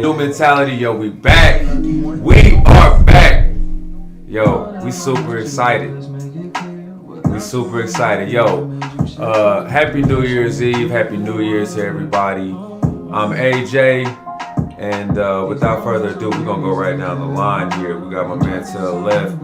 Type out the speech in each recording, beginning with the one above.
New Mentality, yo, we back. We are back. Yo, we super excited. We super excited. Yo, Happy New Year's Eve. Happy New Year's to everybody. I'm AJ. And without further ado, we're going to go right down the line here. We got my man to the left,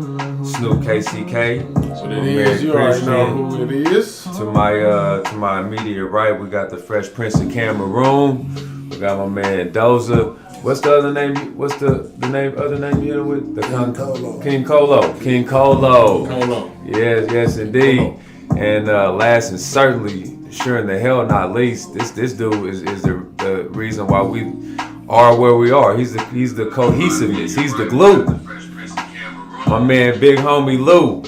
Snoop KCK. What it is, you already know who it is. To my immediate right, we got the Fresh Prince of Cameroon. We got my man Doza. What's the other name? What's the other name you hit him with? King Colo. King Colo. Yes, indeed. And last and certainly, sure in the hell not least, this dude is the reason why we are where we are. He's the cohesiveness. He's the glue. My man, big homie Lou.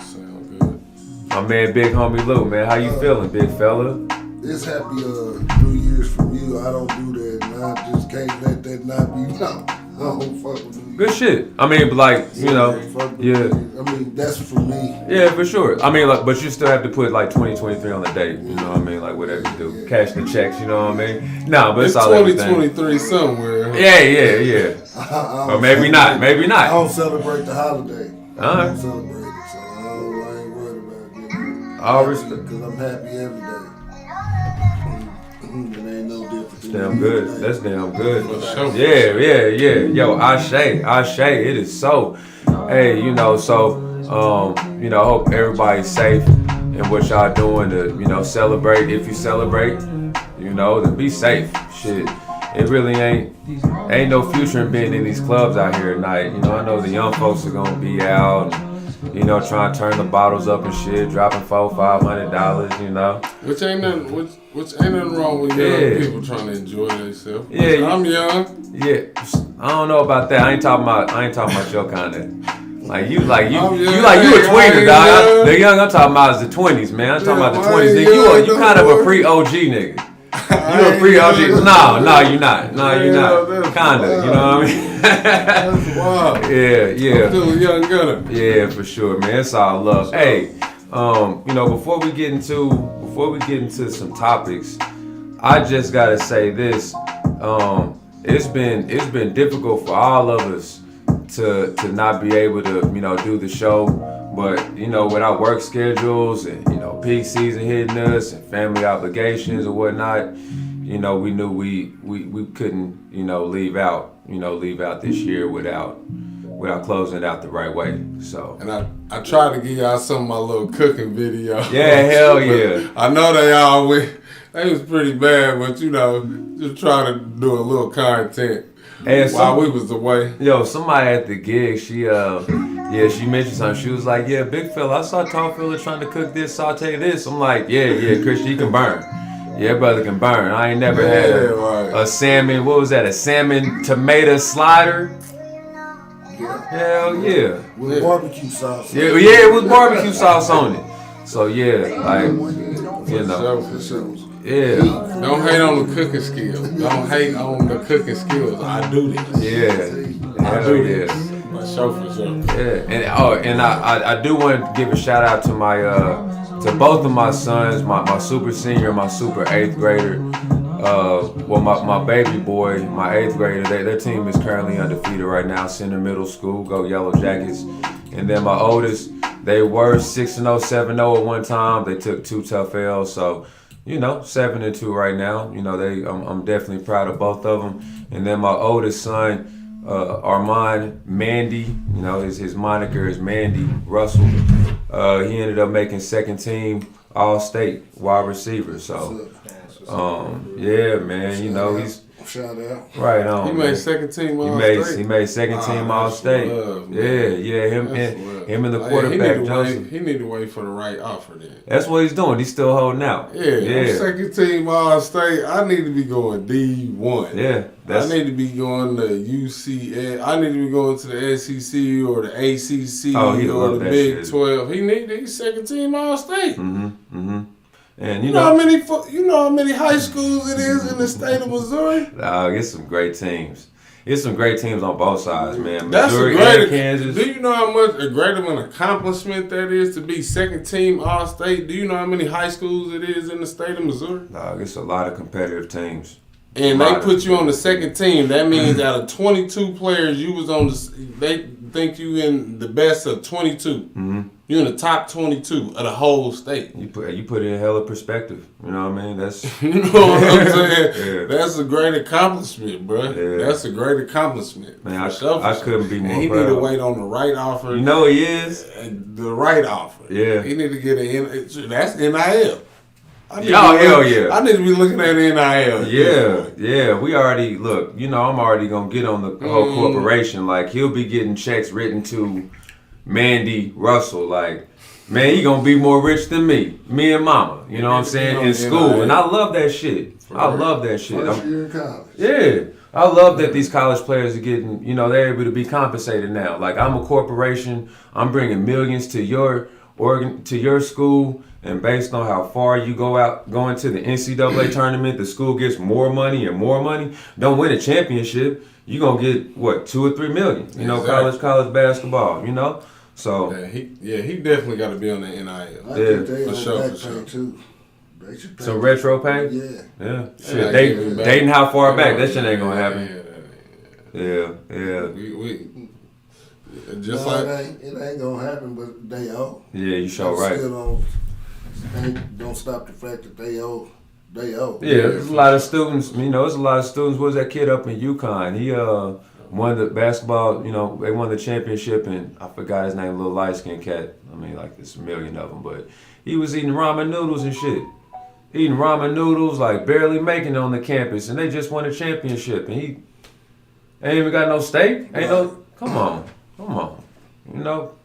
Sound good. My man, big homie Lou. Man, how you feeling, big fella? It's happy New Year's from you. I don't do that, and I just can't let that not be known. I don't fuck with New Year's. Good shit. I mean, like, you know, yeah. I mean, that's for me. Yeah, for sure. I mean, like, but you still have to put like 2023 on the date. You know what I mean? Like, whatever you do, cash the checks. You know what I mean? No, but it's all 2023 somewhere. Yeah. Or maybe not. Maybe I not. don't celebrate the holiday. I Alright. don't celebrate it, so I ain't worried about it. All respect. Because I'm happy every day. It ain't no different. Damn good. That's damn good. For sure. Yeah. Yo, Ashe. It is so. Hey, you know, so hope everybody's safe in what y'all doing to, celebrate. If you celebrate, then be safe. Shit. It really ain't no future in being in these clubs out here at night. I know the young folks are gonna be out, trying to turn the bottles up and shit, dropping $400-$500, Which ain't nothing wrong with young people trying to enjoy themselves. Yeah, I'm young. Yeah, I don't know about that. I ain't talking about your kind of. Like you a tweener, dog. The young I'm talking about is the 20s, man. I'm talking about the 20s. Nigga, you kind of a pre-OG nigga. You a pre-OG. No, you're not. No, you're not. Kinda, you know what I mean? That's wild. Yeah. I'm still a young gunner. Yeah, for sure, man. It's all love. Hey, before we get into some topics, I just gotta say this. It's been difficult for all of us to not be able to, do the show. But, with our work schedules and, peak season hitting us and family obligations and whatnot, we knew we couldn't, leave out this year without closing it out the right way. So. And I tried to give y'all some of my little cooking videos. Yeah, hell yeah. I know they was pretty bad, but just trying to do a little content while we was away. Yo, somebody at the gig, she mentioned something. She was like, yeah, big fella, I saw tall fella trying to cook this, saute this. I'm like, yeah, Christian, you can burn. Yeah, brother can burn. I ain't never had a salmon, what was that, a salmon tomato slider? Yeah. Hell yeah. With barbecue sauce. Yeah, it was barbecue sauce on it. So yeah, For sure. Yeah. Don't hate on the cooking skills. Don't hate on the cooking skills. I do this. Yeah. I do this. For sure. Yeah. And I do want to give a shout out to my to both of my sons, my super senior and my super 8th grader. My baby boy, my 8th grader, their team is currently undefeated right now, Center Middle School, go Yellow Jackets. And then my oldest, they were 6-0, 7-0 at one time. They took 2 tough L's, so 7-2 right now. I'm definitely proud of both of them. And then my oldest son, Armand Mandy, his moniker is Mandy Russell. He ended up making second team All-State wide receiver. So, yeah, man, he's shout out. Right on. He made second team All-State. He made second team All-State. Yeah. Him and the quarterback Joseph. He need to wait for the right offer then. That's what he's doing. He's still holding out. Yeah. I'm second team All-State. I need to be going D1. Yeah. I need to be going to UCL. I need to be going to the SEC or the ACC or the Big 12. He's second team All-State. Mm-hmm. And you know how many high schools it is in the state of Missouri? It's some great teams. It's some great teams on both sides, man. That's Missouri and Kansas. Do you know how much a great of an accomplishment that is to be second team All-State? Do you know how many high schools it is in the state of Missouri? It's a lot of competitive teams. and they put you on the second team, that means out of 22 players, you was on they think you in the best of 22. Mm-hmm. You in the top 22 of the whole state. You put it in hella perspective. You know what I mean? That's you know what I'm saying? Yeah. That's a great accomplishment, bro. Yeah. That's a great accomplishment. Man, I couldn't be more and he proud. need to wait on the right offer. You know he is. The right offer. Yeah. He need to get that's NIL. Hell yeah. I need to be looking at NIL. Yeah. We already look. You know, I'm already gonna get on the whole corporation. Like he'll be getting checks written to Mandy Russell. Like, man, he gonna be more rich than me and Mama. You know what I'm saying? In school, and I love that shit. I love that shit. First year in college. Yeah. I love that these college players are getting, you know, they're able to be compensated now. Like I'm a corporation, I'm bringing millions to your school. And based on how far you go into the NCAA tournament, the school gets more money and more money. Don't win a championship, you're going to get, what, 2 or 3 million, you know, exactly. college basketball, you know? So. Yeah, he definitely got to be on the NIL. I think they for sure. too. They should pay. Some retro pay? Yeah. Shit, dating how far back? That shit ain't going to happen. Yeah. We just like it ain't gonna happen, but they owe. Yeah, you sure right. Still don't stop the fact that they owe. Yeah, there's a lot of students. You know, there's a lot of students. What was that kid up in UConn? He won the basketball. You know, they won the championship, and I forgot his name. Little light skinned cat. I mean, like there's a million of them, but he was eating ramen noodles and shit. Eating ramen noodles, like barely making it on the campus, and they just won a championship, and he ain't even got no steak. Ain't no. Come on. You know,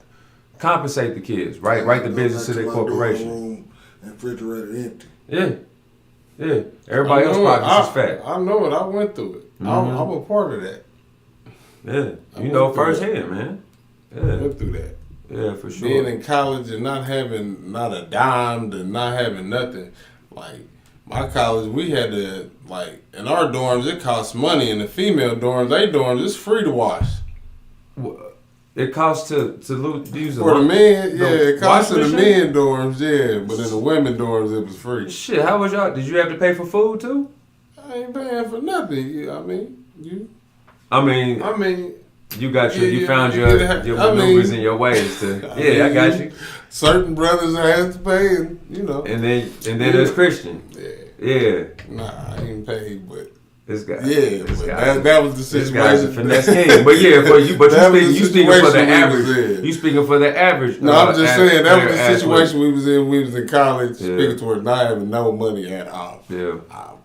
compensate the kids. Write the business to their corporation. Room and refrigerator empty. Yeah. Everybody else pockets is fat. I know it. I went through it. I'm a part of that. Yeah. You know firsthand, man. Yeah. I went through that. Yeah, for sure. Being in college and not having not a dime and not having nothing. Like, my college, we had to, like, in our dorms, it costs money. In the female dorms, it's free to wash. It costs to use for the men, it costs in the men dorms, but in the women dorms it was free. Shit, how was y'all? Did you have to pay for food too? I ain't paying for nothing. I mean, you got you found your maneuvers and your ways to. I got you. Certain brothers have to pay, and you know. And then there's Christian. Yeah. Nah, I ain't paid, but. This guy. That was the situation. This guy's a finesse king. But you speaking for the average. You speaking for the average. No, I'm just saying that was the situation we was in. We was in college, speaking towards not having no money at all. Yeah.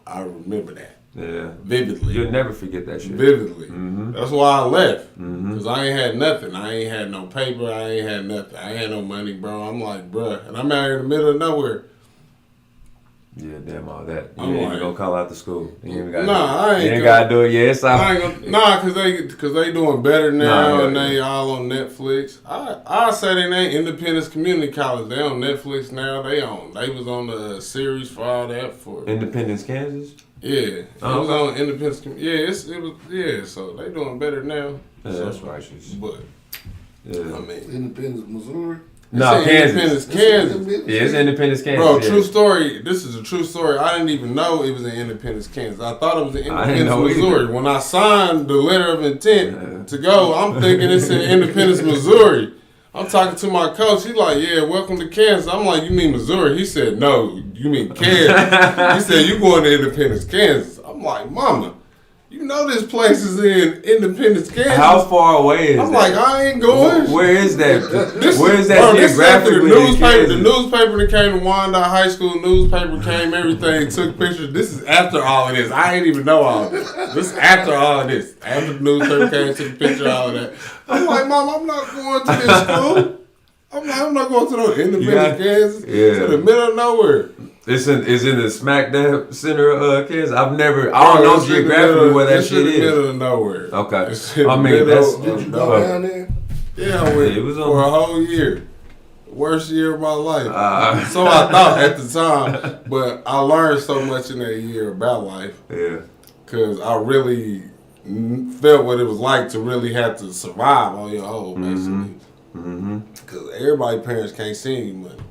I remember that. Yeah. Vividly. You'll never forget that shit. Vividly. Mm-hmm. That's why I left. Because I ain't had nothing. I ain't had no paper. I ain't had nothing. I ain't had no money, bro. I'm like, bro. And I'm out here in the middle of nowhere. Yeah, damn all that. You ain't even gonna call out the school. You ain't gotta I ain't gotta do it. Yeah, it's all. Cause they doing better now and they all on Netflix. I say they ain't Independence Community College. They on Netflix now. They was on the series for all that for Independence, Kansas. Yeah, it was on Independence. So they doing better now. Yeah, that's righteous. But I mean, Independence, Missouri. No, Kansas. Kansas. Yeah, it's Independence, Kansas. Bro, true story. This is a true story. I didn't even know it was in Independence, Kansas. I thought it was in Independence, Missouri. When I signed the letter of intent to go, I'm thinking it's in Independence, Missouri. I'm talking to my coach. He's like, yeah, welcome to Kansas. I'm like, you mean Missouri? He said, no, you mean Kansas. He said, you going to Independence, Kansas. I'm like, mama. You know this place is in Independence, Kansas. How far away is that? I'm like, I ain't going. Where is that? Where is that geographically? The newspaper that came to Wyandotte High School, newspaper came, everything, took pictures. This is after all of this. I ain't even know all of this. This is after all of this. After the newspaper came, took a picture of all of that. I'm like, Mom, I'm not going to this school. I'm not going to no Independence, Kansas. To the middle of nowhere. It's in the smack dab center of Kansas. I don't know geographically where that shit is. It's in the middle of nowhere. Okay. I mean, that's. Did you go down there? Yeah, I went for a whole year. Worst year of my life. So I thought at the time, but I learned so much in that year about life. Yeah. Because I really felt what it was like to really have to survive on your own, basically. Because everybody's parents can't send you money.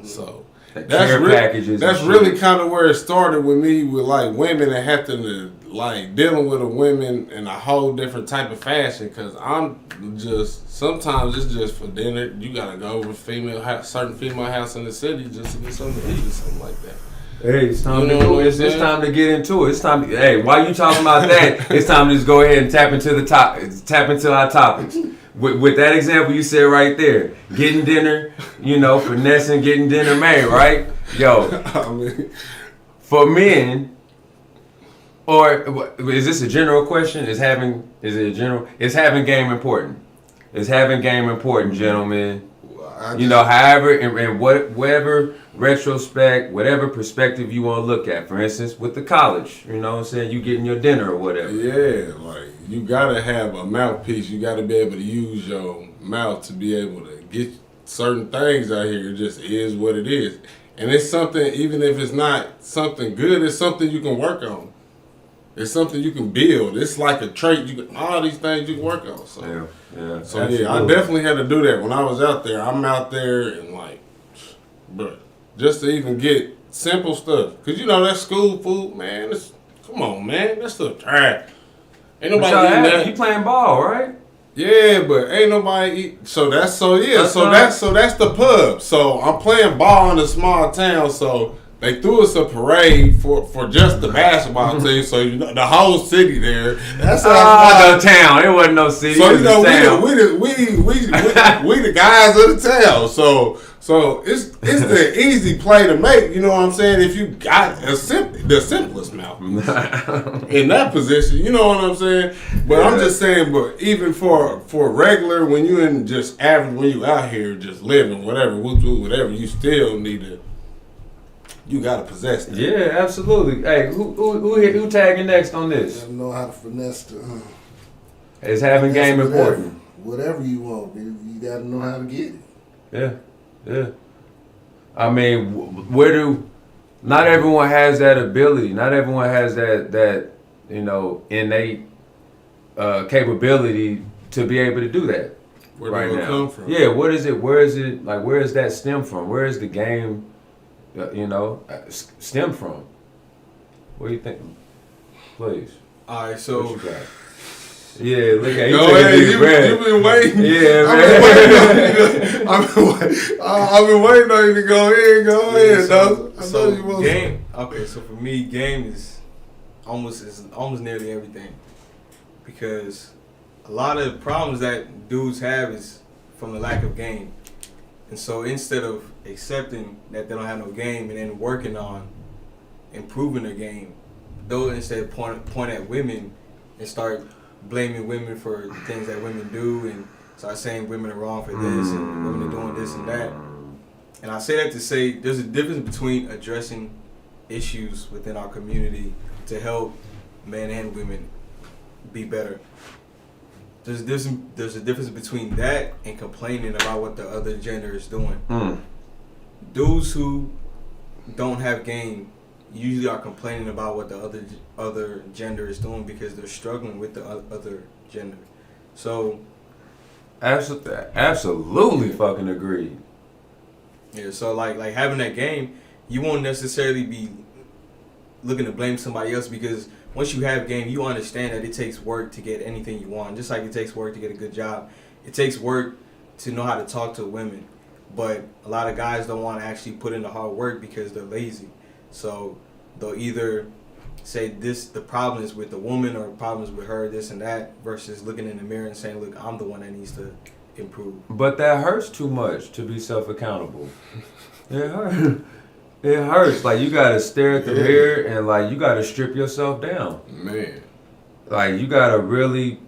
So. packages. That's really kind of where it started with me with like women and having to like dealing with a women in a whole different type of fashion. Cause I'm just sometimes it's just for dinner. You gotta go with certain female house in the city just to get something to eat or something like that. Hey, it's time to go. It's time to get into it. It's time. Hey, while you talking about that, it's time to just go ahead and tap into our topics. With that example you said right there, getting dinner, finessing, getting dinner made, right? Yo, I mean, for men, or is this a general question? Is having game important? Is having game important, gentlemen? However, in whatever retrospect, whatever perspective you want to look at. For instance, with the college, you know what I'm saying? You getting your dinner or whatever. Yeah, like, you got to have a mouthpiece. You got to be able to use your mouth to be able to get certain things out here. It just is what it is. And it's something, even if it's not something good, it's something you can work on. It's something you can build. It's like a trait. All these things you can work on. So, yeah. So I definitely had to do that when I was out there. I'm out there and like, bro, just to even get simple stuff. Cause that school food, man. Come on, man. That stuff trash. Ain't nobody eating that. You playing ball, right? Yeah, but ain't nobody eat. So that's the pub. So I'm playing ball in a small town. So they threw us a parade for just the basketball team. So the whole city there. That's the town. It wasn't no city. So we the guys of the town. So it's the easy play to make. You know what I'm saying? If you got the simplest mouth in that position, you know what I'm saying. But I'm just saying. But even for regular, when you in just average, when you out here just living, whatever, whatever, you still need to. You gotta possess that. Yeah, absolutely. Hey, who tagging next on this? You gotta know how to finesse the. Is having game important? Whatever you want, you gotta know how to get it. Yeah. I mean, not everyone has that ability. Not everyone has that innate capability to be able to do that. Where right do it now. come from? Yeah, what is it? Where is it? Like, where is that stem from? Where is the game? Stem from? What do you think? Please. All right, so. What you got? Yeah, look at you. Go ahead. You've been waiting. Yeah, man. I've been waiting on you to go in. Go ahead, dog. I know you want game. Okay, so for me, game is almost nearly everything, because a lot of the problems that dudes have is from the lack of game. And so instead of accepting that they don't have no game and then working on improving their game, they'll instead point at women and start blaming women for things that women do and start saying women are wrong for this and women are doing this and that. And I say that to say there's a difference between addressing issues within our community to help men and women be better. There's a difference between that and complaining about what the other gender is doing. Dudes who don't have game usually are complaining about what the other gender is doing because they're struggling with the other gender. So, absolutely fucking agree. Yeah. So like having that game, you won't necessarily be looking to blame somebody else, because once you have game, you understand that it takes work to get anything you want. Just like it takes work to get a good job, it takes work to know how to talk to women. But a lot of guys don't want to actually put in the hard work because they're lazy. So they'll either say the problem is with the woman or problems with her, this and that, versus looking in the mirror and saying, look, I'm the one that needs to improve. But that hurts too much to be self-accountable. It hurts. It hurts. Like, you gotta stare at the mirror and like you gotta strip yourself down. Man. Like, you gotta really,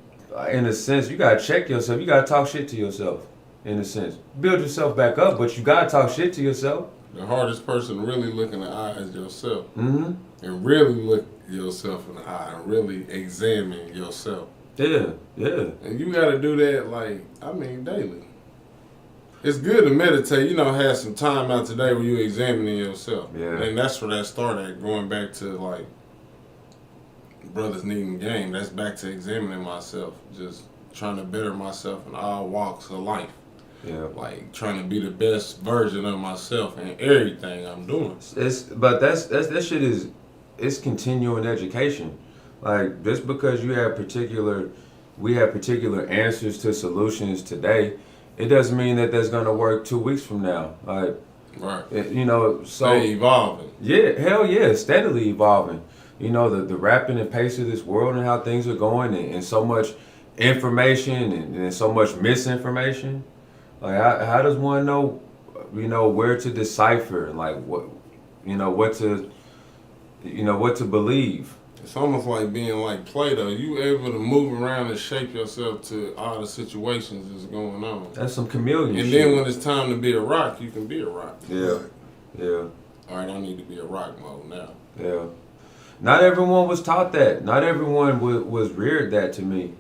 in a sense, you gotta check yourself. You gotta talk shit to yourself. In a sense, build yourself back up, but you gotta talk shit to yourself. The hardest person to really look in the eye is yourself. Mm-hmm. And really look yourself in the eye and really examine yourself. Yeah. And you gotta do that, daily. It's good to meditate, have some time out today where you're examining yourself. Yeah. And that's where that started, going back to, brothers needing game. That's back to examining myself, just trying to better myself in all walks of life. Yeah. Like trying to be the best version of myself in everything I'm doing. But that shit is, it's continuing education. Like just because we have particular answers to solutions today, it doesn't mean that that's gonna work 2 weeks from now. Like, Right. So They evolving. yeah, hell yeah, steadily evolving. The rapid and pace of this world and how things are going, and so much information and so much misinformation. Like, how does one know, where to decipher and like what to believe? It's almost like being like Play-Doh. You able to move around and shape yourself to all the situations that's going on. That's some chameleon And shit. then when it's time to be a rock, you can be a rock. Yeah, yeah, All right, I need to be a rock mode now. yeah. Not everyone was taught that. Not everyone was reared that to me.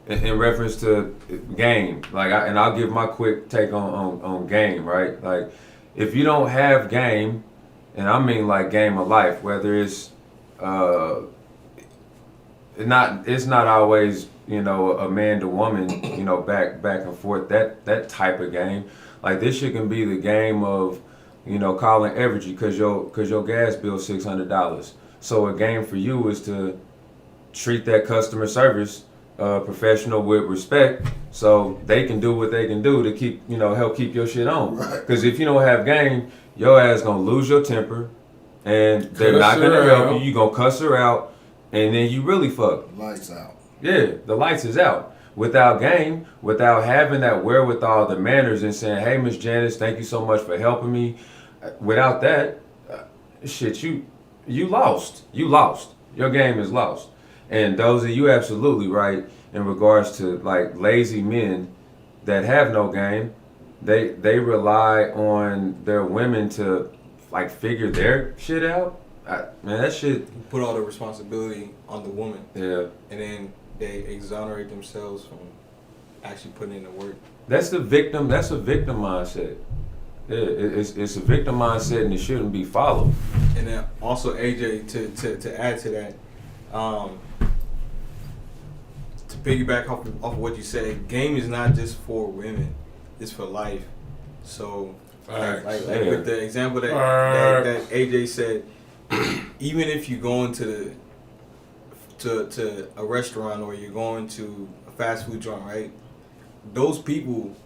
In reference to game, and I'll give my quick take on game, right? Like, if you don't have game, and I mean like game of life, whether it's not always a man to woman, back and forth, that type of game. Like, this shit can be the game of calling Evergy because your gas bill $600. So a game for you is to treat that customer service professional with respect, so they can do what they can do to keep help keep your shit on. Because if you don't have game, your ass gonna lose your temper, and they're not gonna help you. You gonna cuss her out, and then you really fuck. Lights out. Yeah, the lights is out. Without game, without having that wherewithal, the manners, and saying, "Hey, Miss Janice, thank you so much for helping me." Without that, shit, you lost. You lost. Your game is lost. And Dozy, you absolutely right in regards to like lazy men that have no game. They rely on their women to like figure their shit out. Man, that shit. Put all the responsibility on the woman. Yeah. And then they exonerate themselves from actually putting in the work. That's a victim mindset. Yeah, it's a victim mindset, and it shouldn't be followed. And then also, AJ, to add to that, to piggyback off of what you said, game is not just for women; it's for life. So, like with the example that AJ said, even if you go into to a restaurant or you're going to a fast food joint, right? Those people,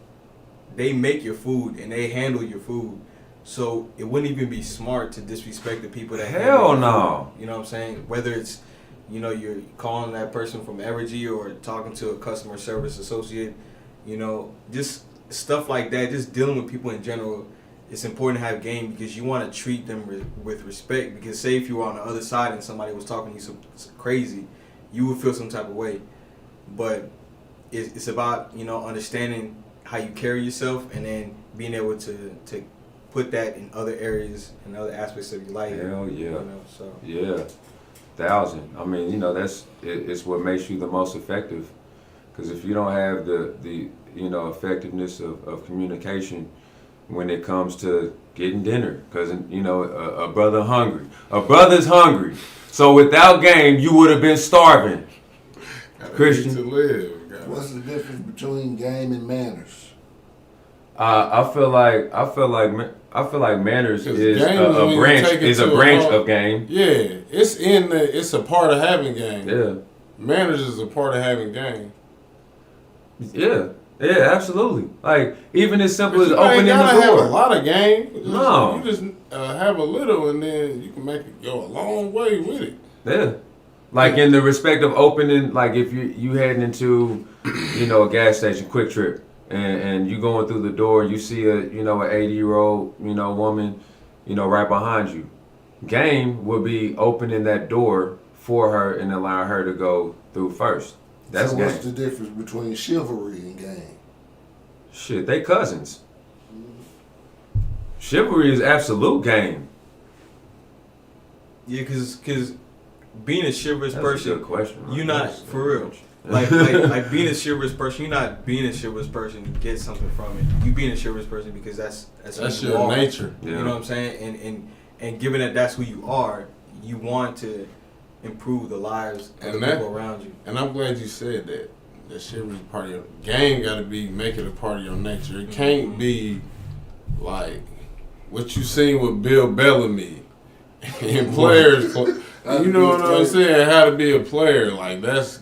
they make your food and they handle your food. So it wouldn't even be smart to disrespect the people that Hell no. You know what I'm saying? Whether it's, you're calling that person from Evergy or talking to a customer service associate, just stuff like that, just dealing with people in general, it's important to have game because you want to treat them with respect. Because say if you were on the other side and somebody was talking to you some crazy, you would feel some type of way. But it's about, understanding how you carry yourself and then being able to put that in other areas and other aspects of your life. Hell yeah. So. Yeah. 1,000. I mean, it's what makes you the most effective. Because if you don't have the effectiveness of communication when it comes to getting dinner, because a brother's hungry. So without game, you would have been starving. Christian, to live. What's the difference between game and manners? I feel like manners is a a branch of game. Yeah, it's a part of having game. Yeah. Manners is a part of having game. Yeah, absolutely. Like, even as simple as you opening ain't the gotta have a door. lot of game. No. You just have a little, and then you can make it go a long way with it. Yeah. Like, in the respect of opening, like if you heading into, a gas station, Quick Trip, and you going through the door, you see an 80-year-old, woman, right behind you. Game would be opening that door for her and allowing her to go through first. That's so game. what's the difference between chivalry and game? Shit, they cousins. Chivalry is absolute game. Yeah, because being a chivalrous That's person, a good question. you're not, That's for real. Like being a chivalrous person, you're not being a chivalrous person to get something from it. You being a chivalrous person because that's who you your are. nature. Yeah. You know what I'm saying? And given that that's who you are, you want to improve the lives of the people around you. And I'm glad you said that that shit was part of your game. Got to be make it a part of your nature. It can't be like what you seen with Bill Bellamy and players. You know what I'm saying? How to be a player. Like that's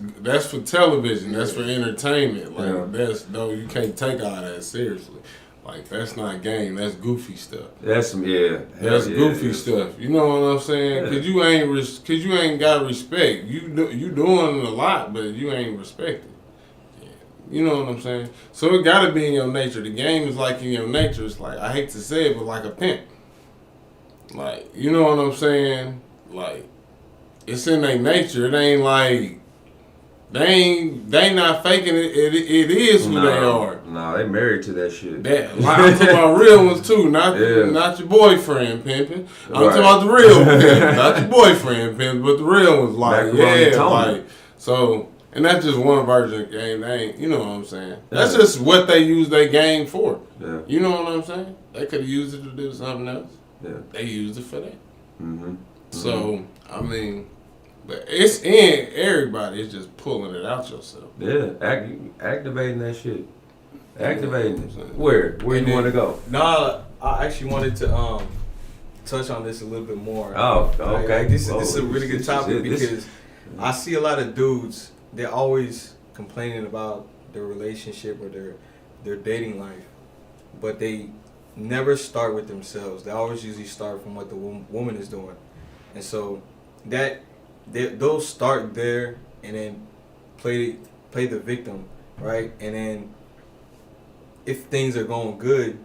for television. That's for entertainment. Like that's you can't take all that seriously. Like that's not game. That's goofy stuff. That's goofy stuff. You know what I'm saying? Cause you ain't got respect. You doing a lot, but you ain't respected. You know what I'm saying? So it gotta be in your nature. The game is like in your nature. It's like, I hate to say it, but like a pimp. Like, you know what I'm saying? Like, it's in their nature. It ain't like they not faking it. It is who they are. Nah, they married to that shit. I'm talking about real ones too, not your boyfriend pimping. I'm talking about the real pimp, not your boyfriend pimping, but the real ones. Like, like so. And that's just one version of the game. They ain't, you know what I'm saying? That's just what they use their game for. Yeah. You know what I'm saying? They could have used it to do something else. Yeah. They used it for that. Mm-hmm. So, I mean, but it's in everybody. It's just pulling it out yourself. Yeah, activating that shit. Activating it. Where you want to go? No, I actually wanted to touch on this a little bit more. Oh, okay. This is a really good topic because I see a lot of dudes. They're always complaining about their relationship or their dating life, but they never start with themselves. They always usually start from what the woman is doing, and so they'll start there and then play the victim, right? And then if things are going good,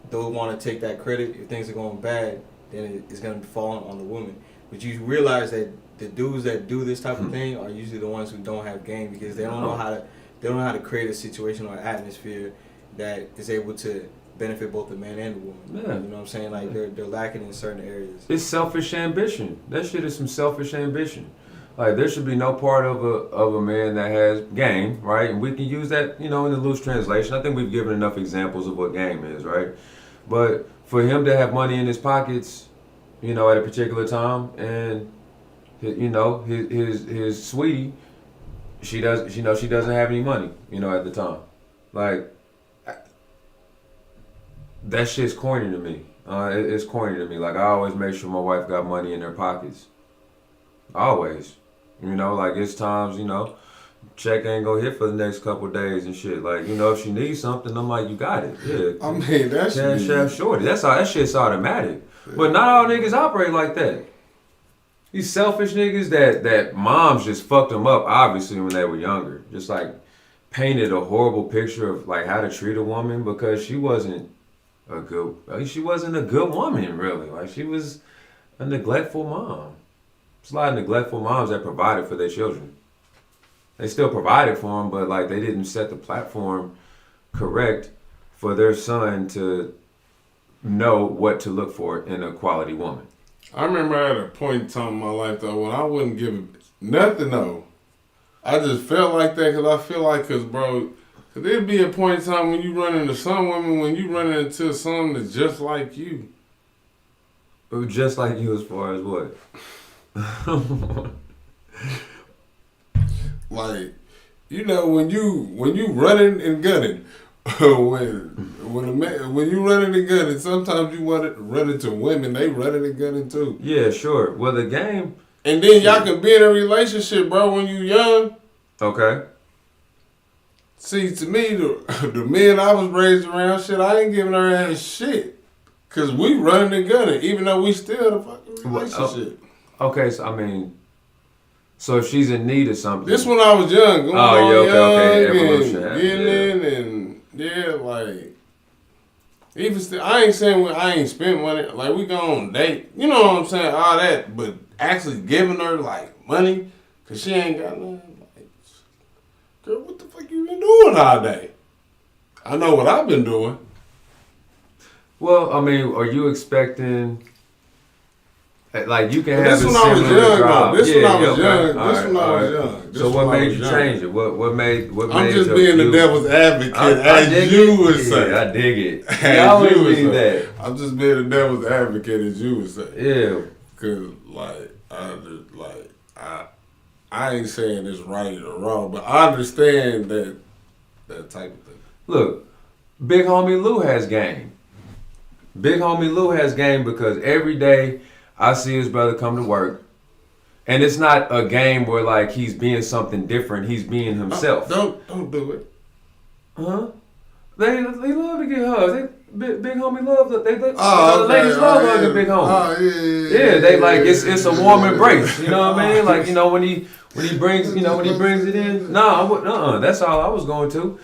they'll want to take that credit. If things are going bad, then it's going to fall on the woman. But you realize that the dudes that do this type of thing are usually the ones who don't have game because they don't know how to create a situation or atmosphere that is able to benefit both the man and the woman. Yeah. You know what I'm saying? Like they're lacking in certain areas. It's selfish ambition. That shit is some selfish ambition. Like there should be no part of a man that has game, right? And we can use that, in the loose translation. I think we've given enough examples of what game is, right? But for him to have money in his pockets, at a particular time, and his sweetie, she doesn't have any money, at the time. Like, that shit's corny to me. It's corny to me. Like, I always make sure my wife got money in her pockets. Always. Like, it's times, check ain't gonna hit for the next couple of days and shit. Like, if she needs something, I'm like, you got it. Yeah. I mean, that's Chef Shorty. That shit's automatic. Yeah. But not all niggas operate like that. These selfish niggas that moms just fucked them up, obviously, when they were younger. Just, like, painted a horrible picture of, like, how to treat a woman because she wasn't a good woman, really. Like, she was a neglectful mom. There's a lot of neglectful moms that provided for their children. They still provided for them, but, like, they didn't set the platform correct for their son to know what to look for in a quality woman. I remember at a point in time in my life, though, when I wouldn't give nothing, though. I just felt like that because there'd be a point in time when you run into some women, when you run into someone that's just like you. Just like you as far as what? Like, when you running and gunning, when you running and gunning, sometimes you want to run into women. They running and gunning too. Yeah, sure. Well, the game. And then y'all can be in a relationship, bro, when you young. Okay. See, to me, the men I was raised around, shit, I ain't giving her ass shit. Because we running and gunning, even though we still in a fucking relationship. Okay, so if she's in need of something. This when I was young. Okay. Evolution. Getting in and, like, even still, I ain't saying I ain't spent money. Like, we go on a date. You know what I'm saying? All that. But actually giving her, like, money, because she ain't got nothing. Like, girl, what the fuck you been doing all day? I know what I've been doing. Well, I mean, are you expecting... Like, you can have this a when I was similar young, job. This when I was okay. young. This when I was young. So what made you change it? What made I'm just being the devil's advocate, as you would say. I dig it. I always mean that. I'm just being the devil's advocate, as you would say. Yeah. Cause I ain't saying it's right or wrong, but I understand that type of thing. Look, Big Homie Lou has game. Big Homie Lou has game because every day I see his brother come to work. And it's not a game where like he's being something different. He's being himself. Don't do it. Huh? They love to get hugs. Big Homie love the ladies Okay. love hugging Big Homie. Yeah, They like it's a warm embrace. You know what I mean? Like when he brings it in. That's all I was going to.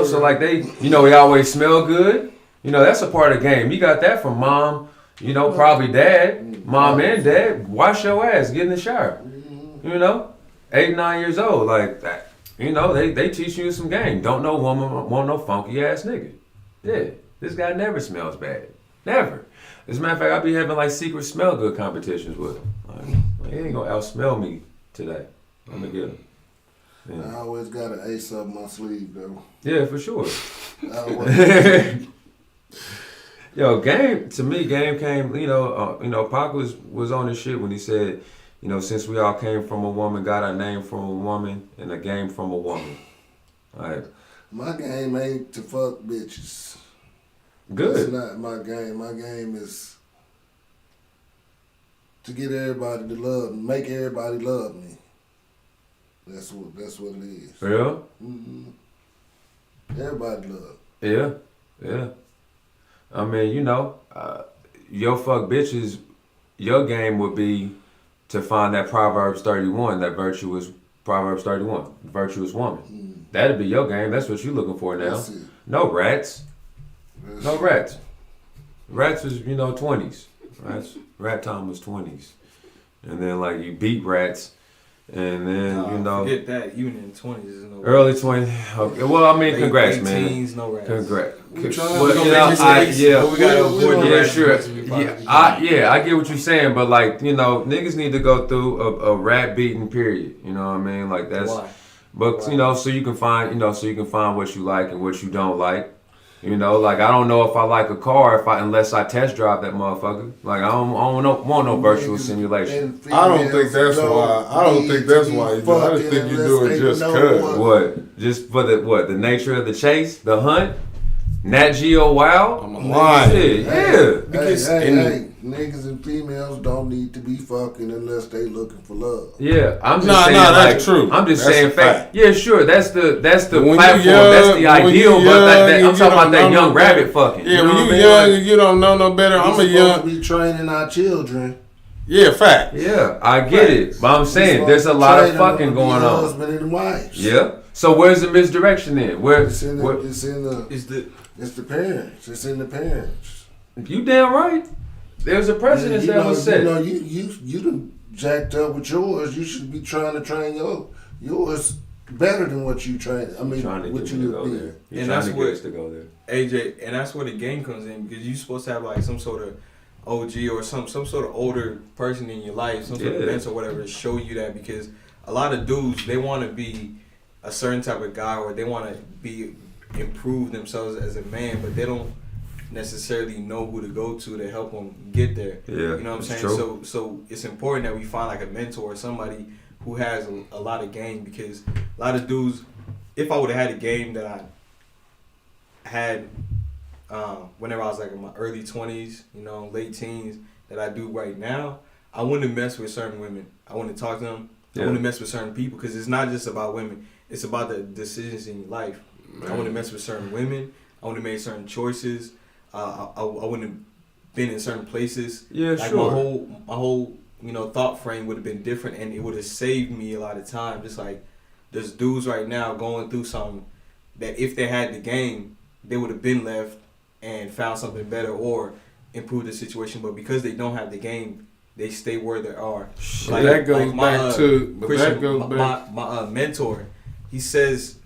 So like they he always smell good. That's a part of the game. You got that from mom. Probably dad, mom and dad. Wash your ass, get in the shower. 8, 9 years old, like that. They teach you some game. Don't know woman want no funky ass nigga. Yeah, this guy never smells bad. Never. As a matter of fact, I be having like secret smell good competitions with him. Like, he ain't gonna out smell me today. I'm gonna get him. Yeah. I always got an ace up my sleeve though. Yeah, for sure. Yo, game came. Pac was on his shit when he said, since we all came from a woman, got our name from a woman, and a game from a woman. All right. My game ain't to fuck bitches. Good. That's not my game. My game is to get everybody to love me, make everybody love me. That's what it is. Yeah. Mm-hmm. Everybody love. Yeah. I mean, your fuck bitches, your game would be to find that Proverbs 31, that virtuous Proverbs 31, virtuous woman. Mm. That'd be your game. That's what you're looking for now. That's it. No rats. That's No it. rats. Rats was, 20s. Rat time was 20s. And then, like, you beat rats. And then, Forget that. Even in the 20s, there's no early 20s. Okay. Well, I mean, congrats, man. Teens, no rats. Congrats. We trying Well, to make mistakes, yeah. but we gotta avoid Yeah, rats sure. as much as we possibly can. I get what you're saying, but like, niggas need to go through a rat beating period. You know what I mean? Like that's, Why? but Why? so you can find, what you like and what you don't like. Like I don't know if I like a car unless I test drive that motherfucker. Like I don't want no virtual simulation. I don't think that's why. I don't think that's why you do it. I just think you do it just cause. What? Just for the nature of the chase, the hunt, Nat Geo Wow. I'm lying. Shit, yeah. Because niggas and females don't need to be fucking unless they looking for love. Yeah, I'm just Nah, saying. that's true. I'm just That's saying a fact. fact. Yeah, sure. That's the When platform. you young, That's the when ideal. you But young and I'm you talking about don't that know young no rabbit better. fucking. Yeah, You know when what you I mean? young Like, and you don't know no better, I'm a supposed young. to be training our children. Yeah, fact. Yeah, I get it, but I'm saying there's a lot of fucking going on. Husband and wives. Yeah. So where's the misdirection then? It's in where the parents. It's in the parents. you damn right. There's a precedent that was set. You done jacked up with yours. You should be trying to train yours better than what you train. I mean, Trying to what get me to you go be. there. You're And trying that's to get what- us to go there. AJ, and that's where the game comes in because you're supposed to have like some sort of OG or some sort of older person in your life, some sort of Yeah. events or whatever to show you that because a lot of dudes they want to be a certain type of guy or they want to improve themselves as a man, but they don't necessarily know who to go to help them get there. Yeah, You know what I'm it's saying? true. So it's important that we find like a mentor or somebody who has a lot of game because a lot of dudes, if I would have had a game that I had whenever I was like in my early 20s, late teens that I do right now, I wouldn't mess with certain women. I wouldn't talk to them. Yeah. I wouldn't mess with certain people because it's not just about women. It's about the decisions in your life. I wouldn't mess with certain women. I wouldn't have made certain choices. I wouldn't have been in certain places. Yeah, Like sure. my whole thought frame would have been different, and it would have saved me a lot of time. Just like there's dudes right now going through something that if they had the game, they would have been left and found something better or improved the situation. But because they don't have the game, they stay where they are. But that goes back to. But Christian, that goes back. my mentor, he says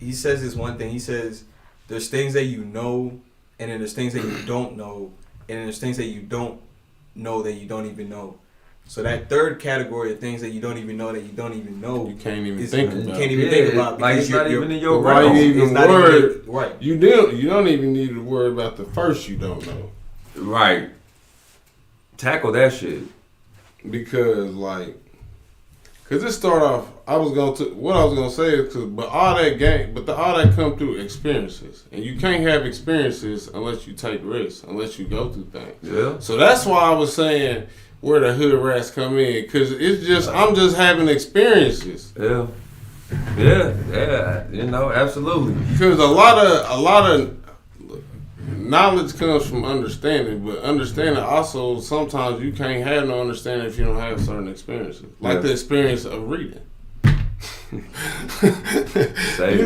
this one thing. He says there's things that you know, and then there's things that you don't know, and then there's things that you don't know that you don't even know. So that third category of things that you don't even know that you don't even know, You can't even is- think you about. can't it. even think about like because it's not even in your Why realm. you even it's not worried? even right. You don't even need to worry about the first you don't know. Right. Tackle that shit. Because like Cause it start off. What I was gonna say is, all that come through experiences, and you can't have experiences unless you take risks, unless you go through things. Yeah. So that's why I was saying where the hood rats come in, cause it's just I'm just having experiences. Yeah. You know, absolutely. Because a lot of knowledge comes from understanding, but understanding also sometimes you can't have no understanding if you don't have certain experiences, like the experience of reading. You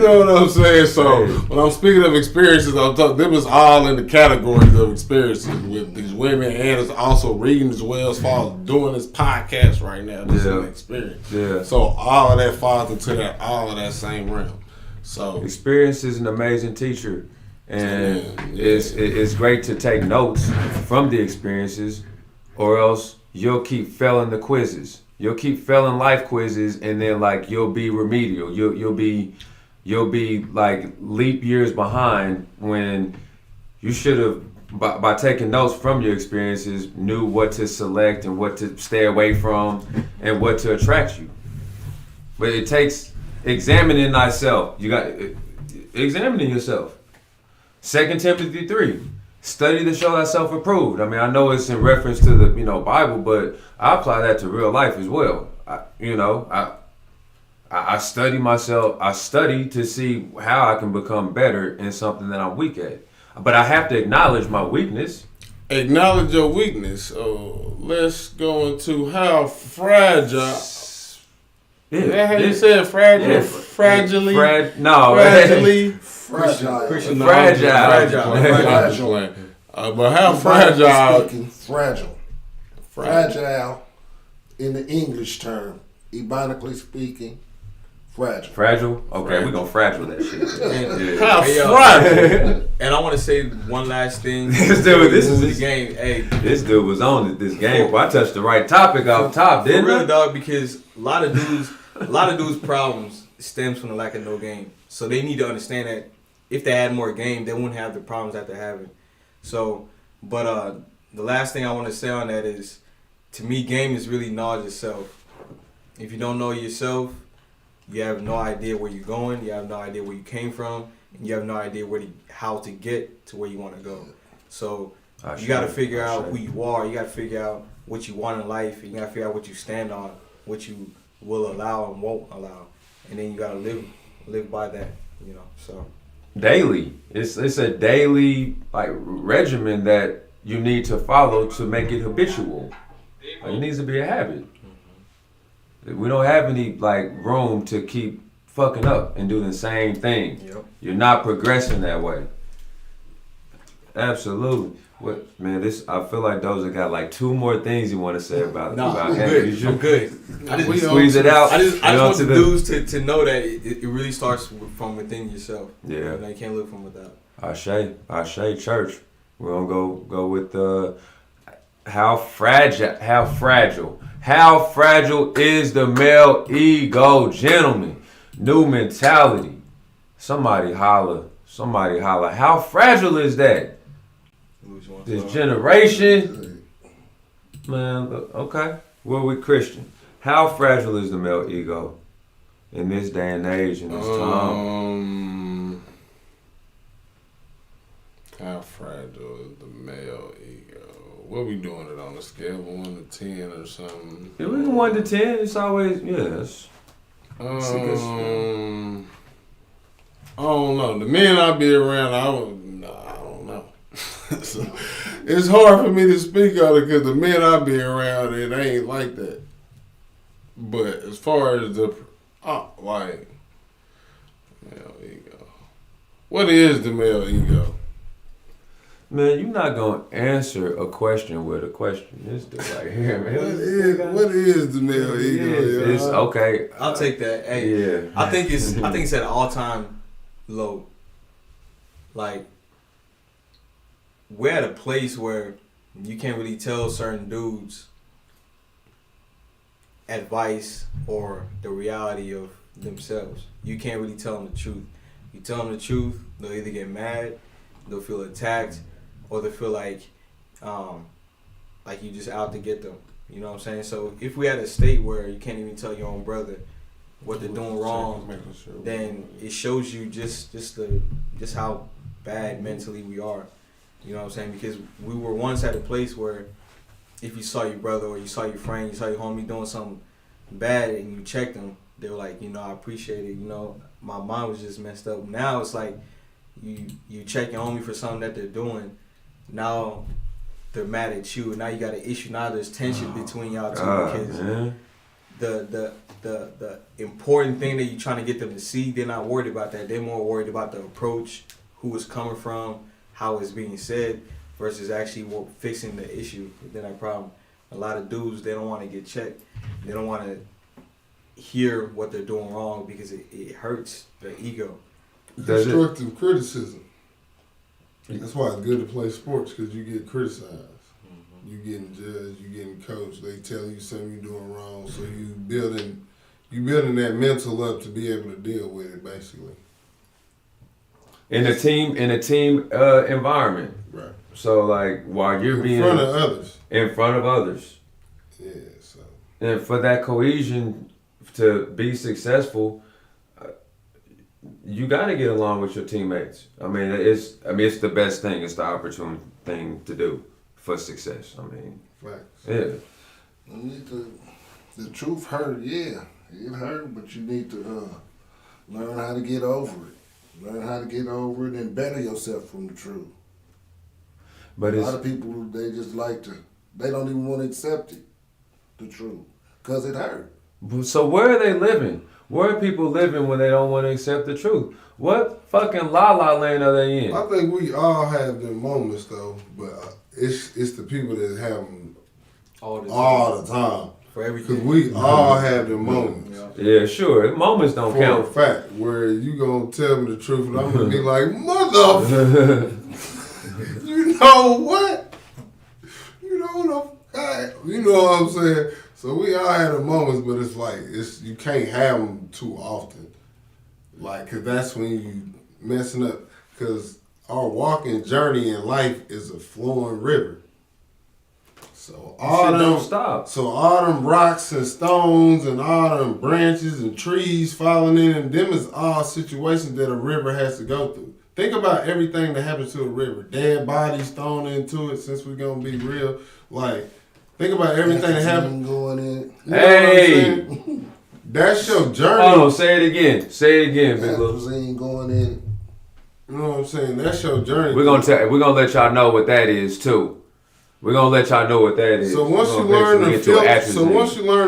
know what I'm saying? So when I'm speaking of experiences, I'm talking. Them is all in the categories of experiences with these women, and it's also reading as well as far as doing this podcast right now. This is an experience. Yeah. So all of that falls into all of that same realm. So experience is an amazing teacher, and it's great to take notes from the experiences, or else you'll keep failing the quizzes. You'll keep failing life quizzes, and then like you'll be remedial. You'll be like leap years behind when you should have by taking notes from your experiences knew what to select and what to stay away from and what to attract you. But it takes examining thyself. You got examining yourself. 2 Timothy 3. Study to show thyself approved. I mean, I know it's in reference to the Bible, but I apply that to real life as well. I study myself. I study to see how I can become better in something that I'm weak at. But I have to acknowledge my weakness. Acknowledge your weakness. So let's go into how fragile. Yeah, Is that how you said fragile? Yeah. Fragilely. Fragile. But how fragile? Fragile. In the English term, ebonically speaking, fragile. Fragile? Okay, we're going to fragile that shit. How fragile? And I want to say one last thing. This is the game. Hey, this dude was on this game. I touched the right topic off top, didn't for I? real, dog, because a lot of dudes' problems stems from the lack of no game. So they need to understand that if they had more game, they wouldn't have the problems that they're having. So, but the last thing I want to say on that is, to me, game is really knowledge itself. If you don't know yourself, you have no idea where you're going, you have no idea where you came from, and you have no idea how to get to where you want to go. So you got to figure out who you are, you got to figure out what you want in life, and you got to figure out what you stand on, what you will allow and won't allow. And then you got to live by that, so. Daily. It's a daily like regimen that you need to follow to make it habitual. Like, it needs to be a habit. We don't have any like room to keep fucking up and doing the same thing. Yep. You're not progressing that way. Absolutely. What man? I feel like Doja got like 2 more things you want to say about him. I'm good. I just squeeze it out. I just want the dudes to know that it really starts from within yourself. Yeah. You can't live from without. Ashe church. We're gonna go with how fragile is the male ego, gentlemen. New mentality. Somebody holler. How fragile is that? This generation, man. Okay, we're with Christian. How fragile is the male ego in this day and age and this time? How fragile is the male ego? What we doing it on a scale of 1 to 10 or something? If we 1 to 10, it's always yes. I don't know. The men I be around, I don't know. So, it's hard for me to speak on it because the men I be around, it ain't like that. But as far as the male ego, what is the male ego? Man, you're not gonna answer a question with a question. This dude right here, man. What is the male ego? It's okay. I'll take that. Hey, yeah. I think it's at an all-time low. Like, we're at a place where you can't really tell certain dudes advice or the reality of themselves. You can't really tell them the truth. You tell them the truth, they'll either get mad, they'll feel attacked, or they feel like you just out to get them. You know what I'm saying? So if we had a state where you can't even tell your own brother what they're doing wrong, then it shows you just how bad mentally we are. You know what I'm saying? Because we were once at a place where if you saw your brother or you saw your friend, you saw your homie doing something bad and you checked them, they were like, you know, I appreciate it. You know, my mind was just messed up. Now it's like you check your homie for something that they're doing. Now they're mad at you. Now you got an issue. Now there's tension between y'all two because the important thing that you're trying to get them to see, they're not worried about that. They're more worried about the approach, who it's coming from, how it's being said, versus actually fixing the issue, then that problem. A lot of dudes, they don't want to get checked. They don't want to hear what they're doing wrong because it hurts their ego. Constructive criticism. That's why it's good to play sports, because you get criticized. Mm-hmm. You getting judged, you getting coached. They tell you something you're doing wrong, so you building that mental up to be able to deal with it, basically. In a team environment. Right. So like while you're being in front of others. Yeah. So. And for that cohesion to be successful, you got to get along with your teammates. I mean, it's the best thing. It's the opportune thing to do for success. I mean, facts. Yeah. You need the truth hurt. Yeah, it hurt, but you need to learn how to get over it. Learn how to get over it and better yourself from the truth. But a lot of people, they just they don't even want to accept it, the truth, because it hurt. So where are they living? Where are people living when they don't want to accept the truth? What fucking la-la land are they in? I think we all have them moments, though, but it's the people that have them all the time. For everything. Because we all have them moments. Yeah, sure. Moments don't count. For a fact, where you going to tell me the truth and I'm going to be like, mother, you know what? You know what I'm saying? So we all have the moments, but it's like, you can't have them too often. Like, because that's when you messing up. Because our walking journey in life is a flowing river. So all don't stop. So all them rocks and stones and all them branches and trees falling in, and them is all situations that a river has to go through. Think about everything that happens to a river. Dead bodies thrown into it, since we're going to be real. Like, think about everything that happened. Going in. You know what I'm saying? That's your journey. Oh, say it again, Big Lil. Going in. You know what I'm saying? That's your journey. We're gonna let y'all know what that is too. We're gonna let y'all know what that is. So once you learn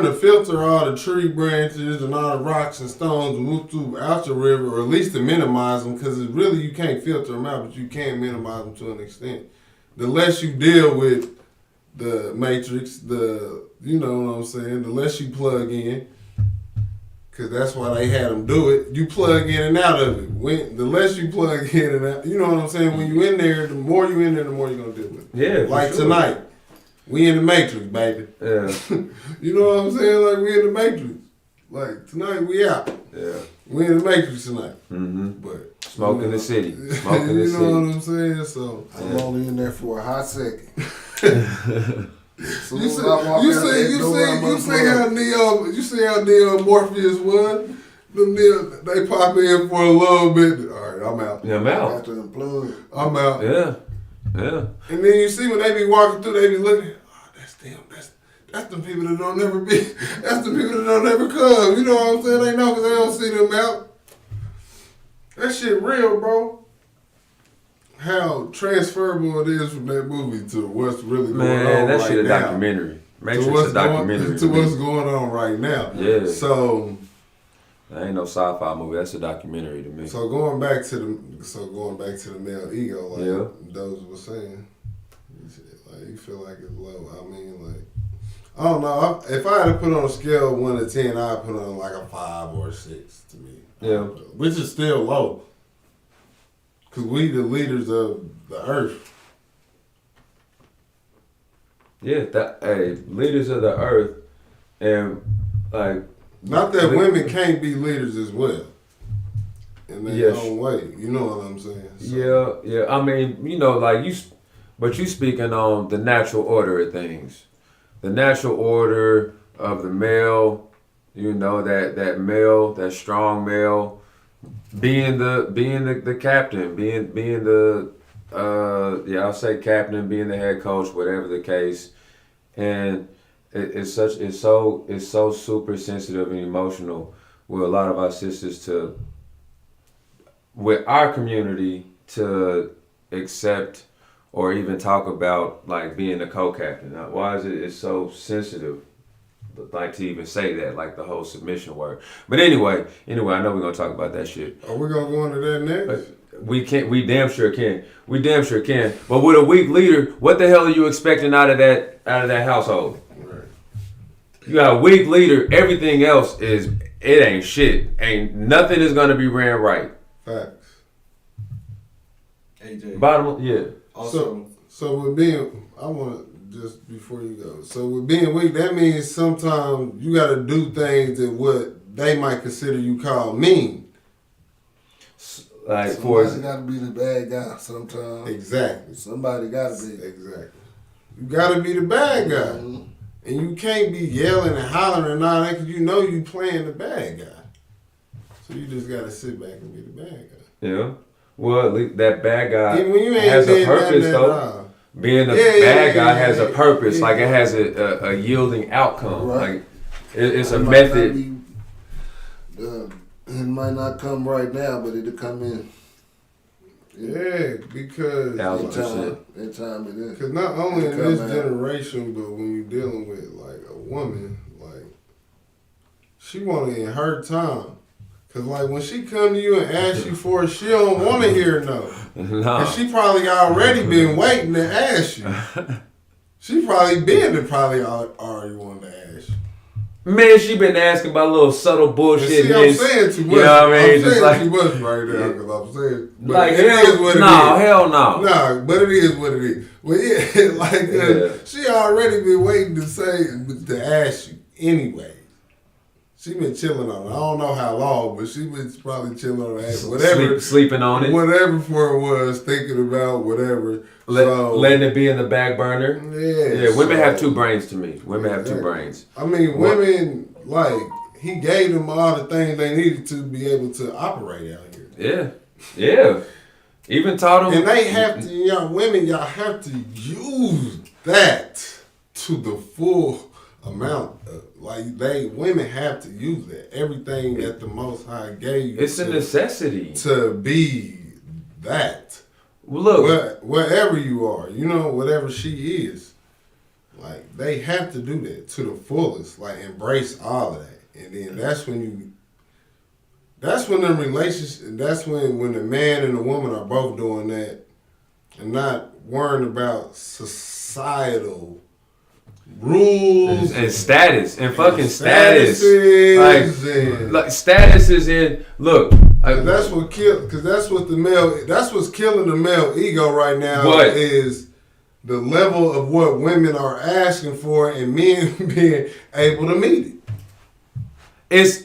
to filter all the tree branches and all the rocks and stones and move throughout your river, or at least to minimize them, because really you can't filter them out, but you can minimize them to an extent. The less you deal with the matrix, you know what I'm saying, the less you plug in, because that's why they had them do it. You plug in and out of it. The less you plug in and out, you know what I'm saying? When you in there, the more you in there, the more you're going to deal with it. Yeah, like tonight. We in the Matrix, baby. Yeah. You know what I'm saying? Like, we in the Matrix. Like, tonight we out. Yeah. We in the Matrix tonight. Mm-hmm. But Smoking the city. Smoking the city. You know what I'm saying? So I'm only in there for a hot second. You see how Neo Morpheus was? They pop in for a little bit. All right, I'm out. Yeah, I'm out. I got to unplug. I'm out. Yeah. And then you see when they be walking through, they be looking. Oh, that's them. That's the people that don't never be. That's the people that don't never come. You know what I'm saying? They know because they don't see them out. That shit real, bro. How transferable it is from that movie to what's really going on right now. Man, that shit a documentary. Matrix a documentary. To what's going on right now. Yeah. So that ain't no sci-fi movie. That's a documentary to me. So going back to the male ego, like those were saying, like you feel like it's low. I mean, like I don't know. If I had to put on a scale of 1 to 10, I'd put on like a 5 or a 6 to me. Yeah. Which is still low. Because we the leaders of the earth. Yeah, leaders of the earth, and like. Not that women can't be leaders as well. In their own way. You know what I'm saying? So. Yeah. I mean, like but you speaking on the natural order of things. natural order of the male, you know, that male, that strong male, being the captain, being the I'll say captain, being the head coach, whatever the case, and it's so super sensitive and emotional with a lot of our sisters with our community to accept or even talk about like being a co-captain. Now, why is it's so sensitive? Like to even say that, like the whole submission word. But anyway, I know we're gonna talk about that shit. Are we gonna go into that next? We can't. We damn sure can. But with a weak leader, what the hell are you expecting out of that household? Right. You got a weak leader. Everything else it ain't shit. Ain't nothing is gonna be ran right. Facts. AJ. Yeah. Also, so with being, I want to just before you go. So with being weak, that means sometimes you got to do things that what they might consider you call mean. Like somebody got to be the bad guy sometimes. Exactly. Somebody got to be. Exactly. You got to be the bad guy. Mm-hmm. And you can't be yelling and hollering and all that because you know you playing the bad guy. So you just got to sit back and be the bad guy. Yeah. Well, that bad guy Even when you ain't has a purpose that, though. Being a bad guy has a purpose. Like it has a yielding outcome. Right. Like it's a method. It might not come right now, but it'll come in. Yeah, because in time it is. Because not only in this generation, but when you're dealing with like a woman, like she want it in her time. Cause like when she come to you and ask you for it, she don't want to hear no. No. Cause she probably already been waiting to ask you. She probably already wanted to ask you. Man, she been asking about little subtle bullshit. See, I'm saying too much. You know what I mean? I'm Just saying like, too much right there because I'm saying. But like it is what it is. No, hell no. Nah, but it is what it is. Well, yeah, like she already been waiting to ask you anyway. She been chilling on it. I don't know how long, but she been probably chilling on it. Whatever. Sleeping on it. Whatever for it was, thinking about whatever. Letting it be in the back burner. Yeah. Women have two brains to me. Women have two brains. I mean, women, like, he gave them all the things they needed to be able to operate out here. Yeah. Even taught them. And they have to, y'all have to use that to the full amount. Women have to use that. Everything that the Most High gave you. It's a necessity. To be that. Well, look. Wherever you are, whatever she is. Like, they have to do that to the fullest. Like, embrace all of that. And then that's when the relationship, that's when the man and the woman are both doing that and not worrying about societal rules and status and fucking status. Like status is in. Look, that's what's killing the male ego right now. Is the level of what women are asking for and men being able to meet it. It's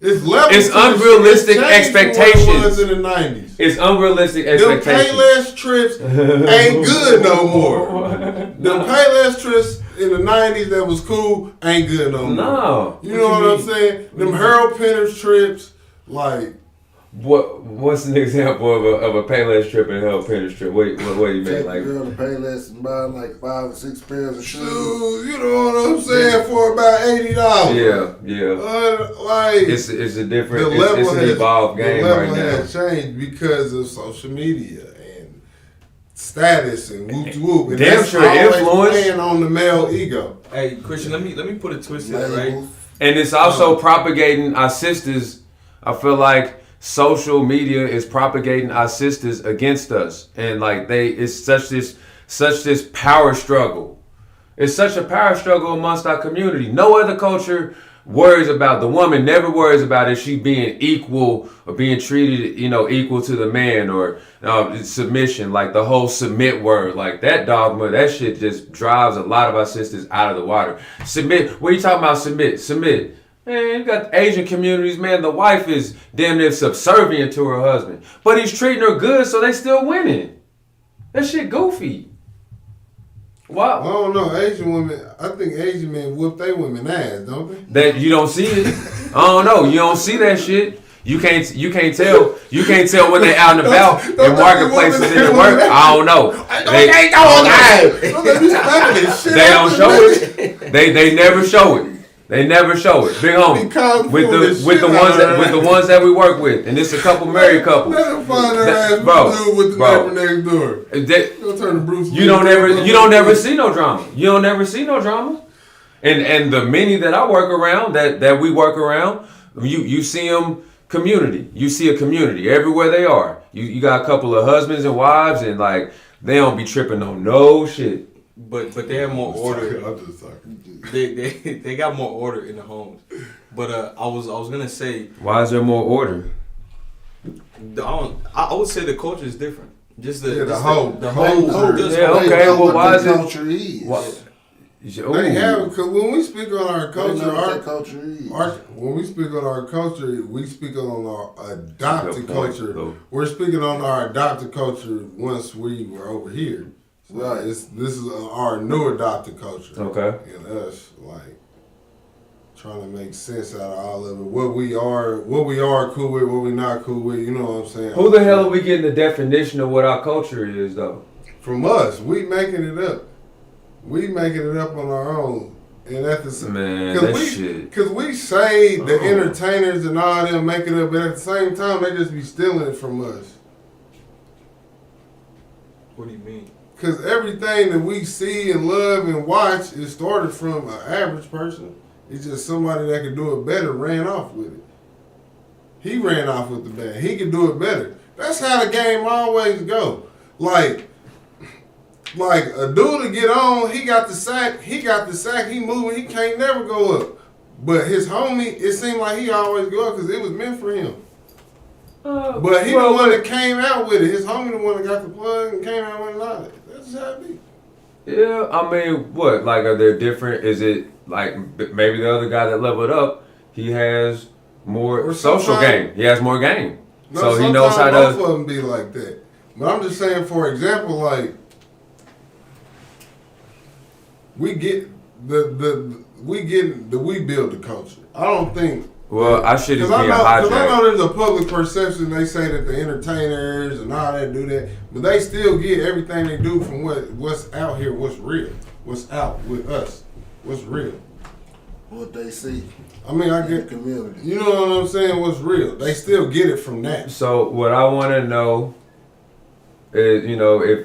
unrealistic expectations. It was in the 90s. It's unrealistic expectations. Them Payless trips ain't good no more. Them Payless trips in the 90s that was cool ain't good no more. No. You know what I'm saying? Them Harold Penner's trips, like. What's an example of a Payless trip and a Harold Penner's trip? What do you mean? Like, girl to Payless and buy like 5 or 6 pairs of shoes. You know what I'm saying? For about $80. Yeah. It's a different. It's an evolved game right now. The level has changed because of social media and status and whoop whoop. And damn sure influence playing on the male ego. Hey, Christian, let me put a twist in it, right? And it's also propagating our sisters. I feel like social media is propagating our sisters against us, and like it's such this power struggle. It's such a power struggle amongst our community. No other culture worries about, the woman never worries about if she being equal or being treated, equal to the man or submission. Like the whole submit word, like that dogma, that shit just drives a lot of our sisters out of the water. Submit. What are you talking about? Submit. Man, you got Asian communities, man, the wife is damn near subservient to her husband. But he's treating her good, so they still winning. That shit goofy. I Wow. don't know. Asian women, I think Asian men whoop their women ass, don't they? That you don't see it. I don't know. You don't see that shit. You can't tell when they out and about in marketplaces and at work. I don't know. They don't show it. They never show it. They never show it. Big homie. With the ones that we work with. And it's a couple married couples. Let them find their ass Bro, with the neighbor next door. You'll turn to Bruce You don't ever see no drama. You don't ever see no drama. And the many that I work around, that we work around, you see them community. You see a community everywhere they are. You got a couple of husbands and wives, and like they don't be tripping on no shit. But they have more order. I'm just talking. They got more order in the homes. But I was gonna say, Why is there more order? I would say the culture is different. Just the whole just- Yeah, okay, They know well, what why the is it- culture is. What? They have, because when we speak on our They culture, know what that culture is. when we speak on our culture, we speak on our adopted Good point, culture. though. We're speaking on our adopted culture once we were over here. So Right. this is our new adopted culture. Okay. And us, like, trying to make sense out of all of it. What we are cool with, what we not cool with, you know what I'm saying? Who the hell are we getting the definition of what our culture is, though? From us. We making it up. We making it up on our own. And at the same Man, that shit. Because we say the Oh. entertainers and all them make it up, but at the same time, they just be stealing it from us. What do you mean? Because everything that we see and love and watch is started from an average person. It's just somebody that could do it better ran off with it. He ran off with the bag. He could do it better. That's how the game always go. Like a dude to get on, he got the sack, he moving, he can't never go up. But his homie, it seemed like he always go up because it was meant for him. But he the one that came out with it. His homie the one that got the plug and came out with it. All that. That's just how it be. Yeah, I mean, what? Like, are there different? Is it like maybe the other guy that leveled up, he has more Or social sometimes- game. He has more game. No, So he knows how sometimes to. both of them be like that. But I'm just saying, for example, like we get we build the culture. I don't think. Well, I should Because just I be a know hijack. there's a public perception. They say that the entertainers and all that do that, but they still get everything they do from what's out here, what's real, what's out with us, what's real. What they see I mean, I in the get, community. you know what I'm saying? What's real? They still get it from that. So what I want to know is,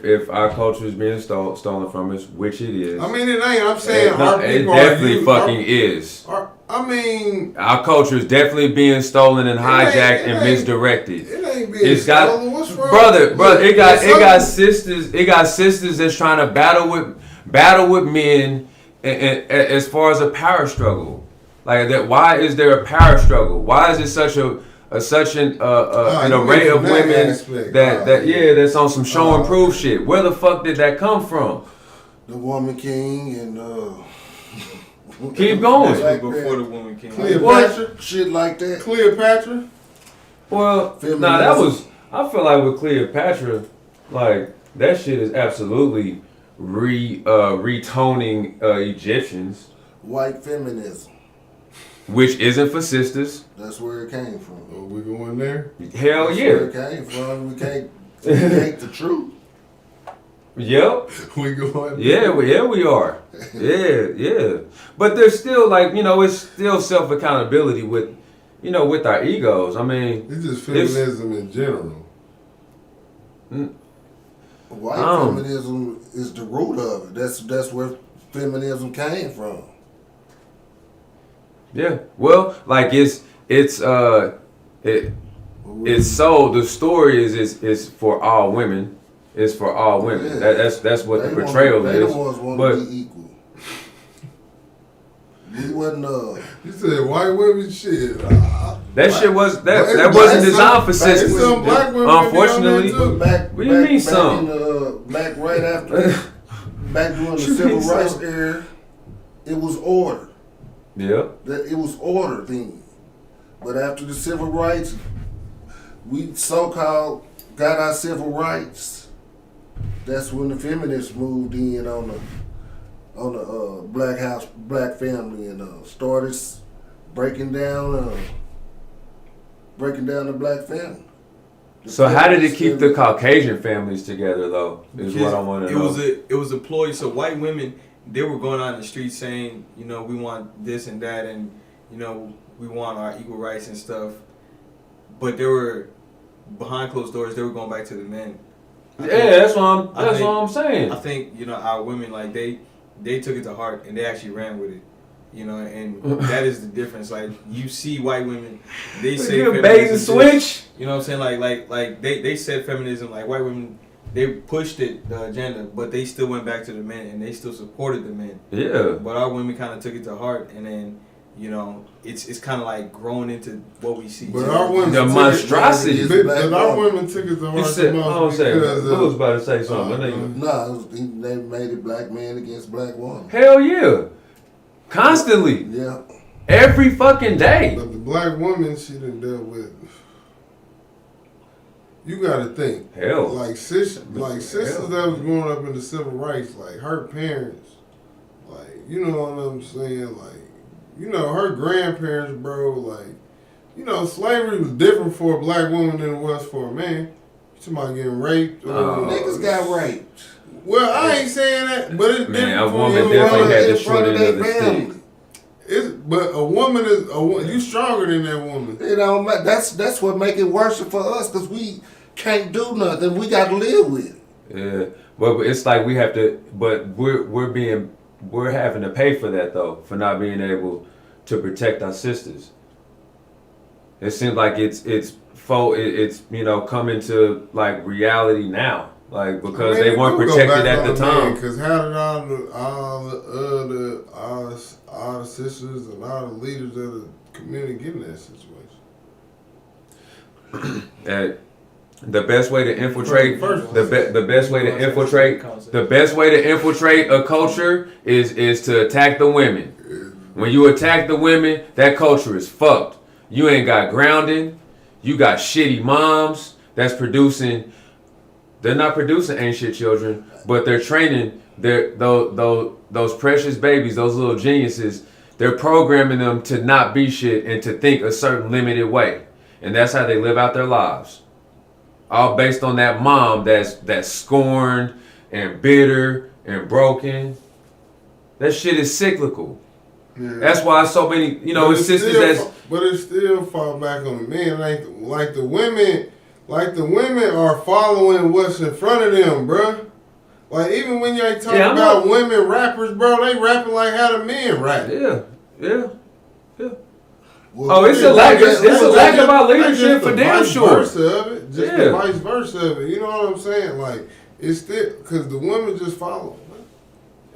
if our culture is being stolen from us, which it is. I mean, it ain't. I'm saying it, our it people definitely are fucking is. I mean, Our culture is definitely being stolen and hijacked it and ain't- misdirected. it ain't being It's got stolen. What's wrong? brother. It got There's sisters that's trying to battle with men as far as a power struggle. Like that. Why is there a power struggle? Why is it such an array of from that women aspect. that's on some show and prove shit? Where the fuck did that come from? The Woman King and Keep going. This was Black before Panther. the woman came. Cleopatra. shit like that. Cleopatra. Well, Feminism. that was. I feel like with Cleopatra, like that shit is absolutely retoning Egyptians, White feminism. which isn't for sisters. That's where it came from. Oh, we going there? Hell That's yeah. where it came from. We can't negate the truth. Yep. We going there? Yeah, we are. Yeah. But there's still it's still self accountability with our egos. I mean, It's just feminism in general. White Um. feminism is the root of it. That's where feminism came from. yeah. Well, like it's so the story is for all women. It's for all women. Yeah. That's what the They portrayal They the is. ones want But to be equal. We wasn't. You said white women shit. that shit was that Black- wasn't black- designed for black- sisters. some black women Unfortunately, be on there, too. Back, What do you mean back some? In, back right after, back during the What you civil mean rights some? era, it was order. Yeah. That it was order then. But after the civil rights, we so-called got our civil rights. That's when the feminists moved in on on the black family and started breaking down the black family. So how did it keep the Caucasian families together though? Is what I want to know. It was a ploy. So white women, they were going out in the streets saying, you know, we want this and that, and you know, we want our equal rights and stuff. But they were behind closed doors. They were going back to the men. That's what I'm saying. I think, you know, our women, like they took it to heart and they actually ran with it. You know, and that is the difference. Like, you see white women, they say bait and switch. You know what I'm saying? Like they said feminism. Like, white women, they pushed it, the agenda, but they still went back to the men and they still supported the men. Yeah. But our women kind of took it to heart, and then, you know, it's kind of like grown into what we see. But our women, the monstrosity. But our women took it to heart. You said, who was about to say something? They made it black man against black woman. Hell yeah. Constantly. Yeah. Every fucking day. But the black woman she done dealt with, you gotta think. Hell. Like sisters that was growing up in the civil rights, like her parents, like, you know what I'm saying, like, you know, her grandparents, bro, like, you know, slavery was different for a black woman than it was for a man. Somebody getting raped. Niggas got raped. Well, I ain't saying that, but it's different. A woman definitely had the short end of the stick. But a woman is you stronger than that woman. You know, that's what make it worse for us, because we can't do nothing. We got to live with it. Yeah, but it's like we have to. But we're having to pay for that though, for not being able to protect our sisters. It seems like it's you know, coming to like reality now. Like, because they weren't protected at the time. Because how did all the sisters and all the leaders of the community get in that situation? The best way to infiltrate the best way to infiltrate a culture is to attack the women. When you attack the women, that culture is fucked. You ain't got grounding. You got shitty moms that's producing. They're not producing ain't shit children, but they're training those precious babies, those little geniuses. They're programming them to not be shit and to think a certain limited way, and that's how they live out their lives. All based on that mom that's scorned and bitter and broken. That shit is cyclical. Yeah. That's why so many, you know, it's sisters but it still fall back on the men. Like the women. Like the women are following what's in front of them, bruh. Like, even when you ain't talking about women rappers, bro, they rapping like how the men rap. Yeah. Well, it's a lack of our leadership for damn sure. The vice versa of it. You know what I'm saying? Like, it's still because the women just follow.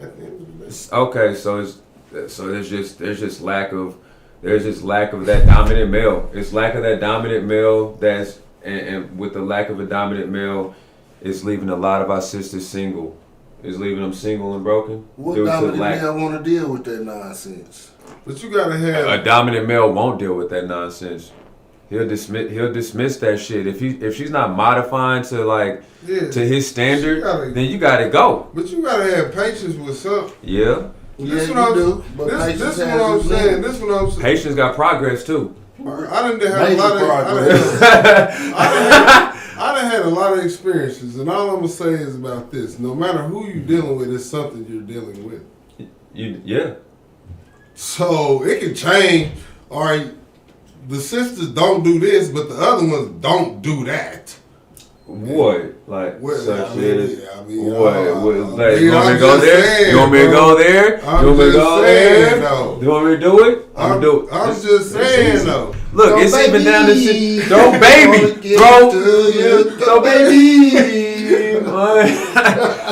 At the end of the day. Okay, so there's just lack of that dominant male. It's lack of that dominant male that's. And with the lack of a dominant male, it's leaving a lot of our sisters single. It's leaving them single and broken. What dominant male want to deal with that nonsense? But you gotta have a dominant male won't deal with that nonsense. He'll dismiss that shit. If she's not modifying to to his standard, then you gotta go. But you gotta have patience with something. Yeah. This what I'm saying. Patience got progress too. I done had a lot of experiences, and all I'm gonna say is about this: no matter who you're dealing with, it's something you're dealing with. Yeah. So it can change. All right, the sisters don't do this, but the other ones don't do that. What? Like such as what? You want me to go there? You want me to go there? You want me to go there? You want me to do it? I'm just saying though. Look, it's even down to shit. Throw baby. Throw baby.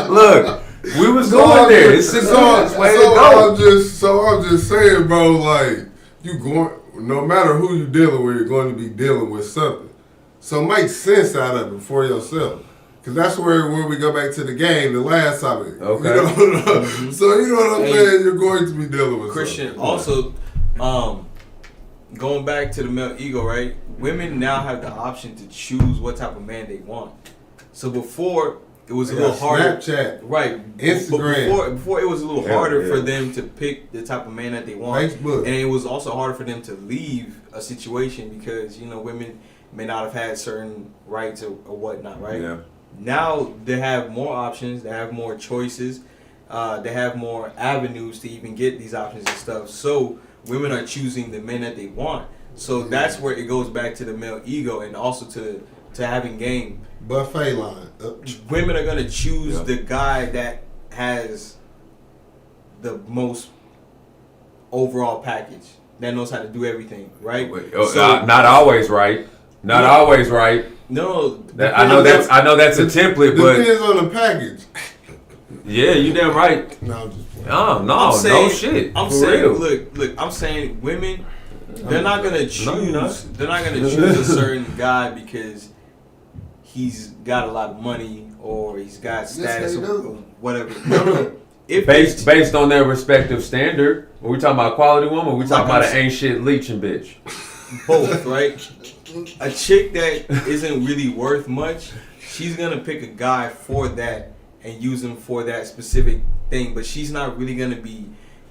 Look, we was going there. It's a good way to go. I'm just saying, bro, like, no matter who you're dealing with, you're going to be dealing with something. So make sense out of it for yourself. Because that's where we go back to the game, the last topic. Okay. You know? So you know what I'm saying? You're going to be dealing with Christian, something. also, going back to the male ego, right? Women now have the option to choose what type of man they want. So before, it was a little harder. Snapchat, Right. Instagram. But before it was a little harder for them to pick the type of man that they want. Facebook. And it was also harder for them to leave a situation because, women may not have had certain rights or whatnot, right? Yeah. Now they have more options, they have more choices, they have more avenues to even get these options and stuff. So women are choosing the men that they want. So that's where it goes back to the male ego and also to having game. Buffet line. Women are gonna choose the guy that has the most overall package, that knows how to do everything, right? Not always right. Not always right. No, I know that's a template, but depends on the package. Yeah, you damn right. No, I'm just playing. No shit. I'm For saying, real. look. I'm saying women, they're not gonna choose. No, you're not. They're not gonna choose a certain guy because he's got a lot of money or he's got status they or do. whatever. No. If Based on their respective standard. Are we talking about a quality woman? Or we talking Like about an ain't shit leeching bitch? both, right? A chick that isn't really worth much, she's gonna pick a guy for that and use him for that specific thing, but she's not really gonna be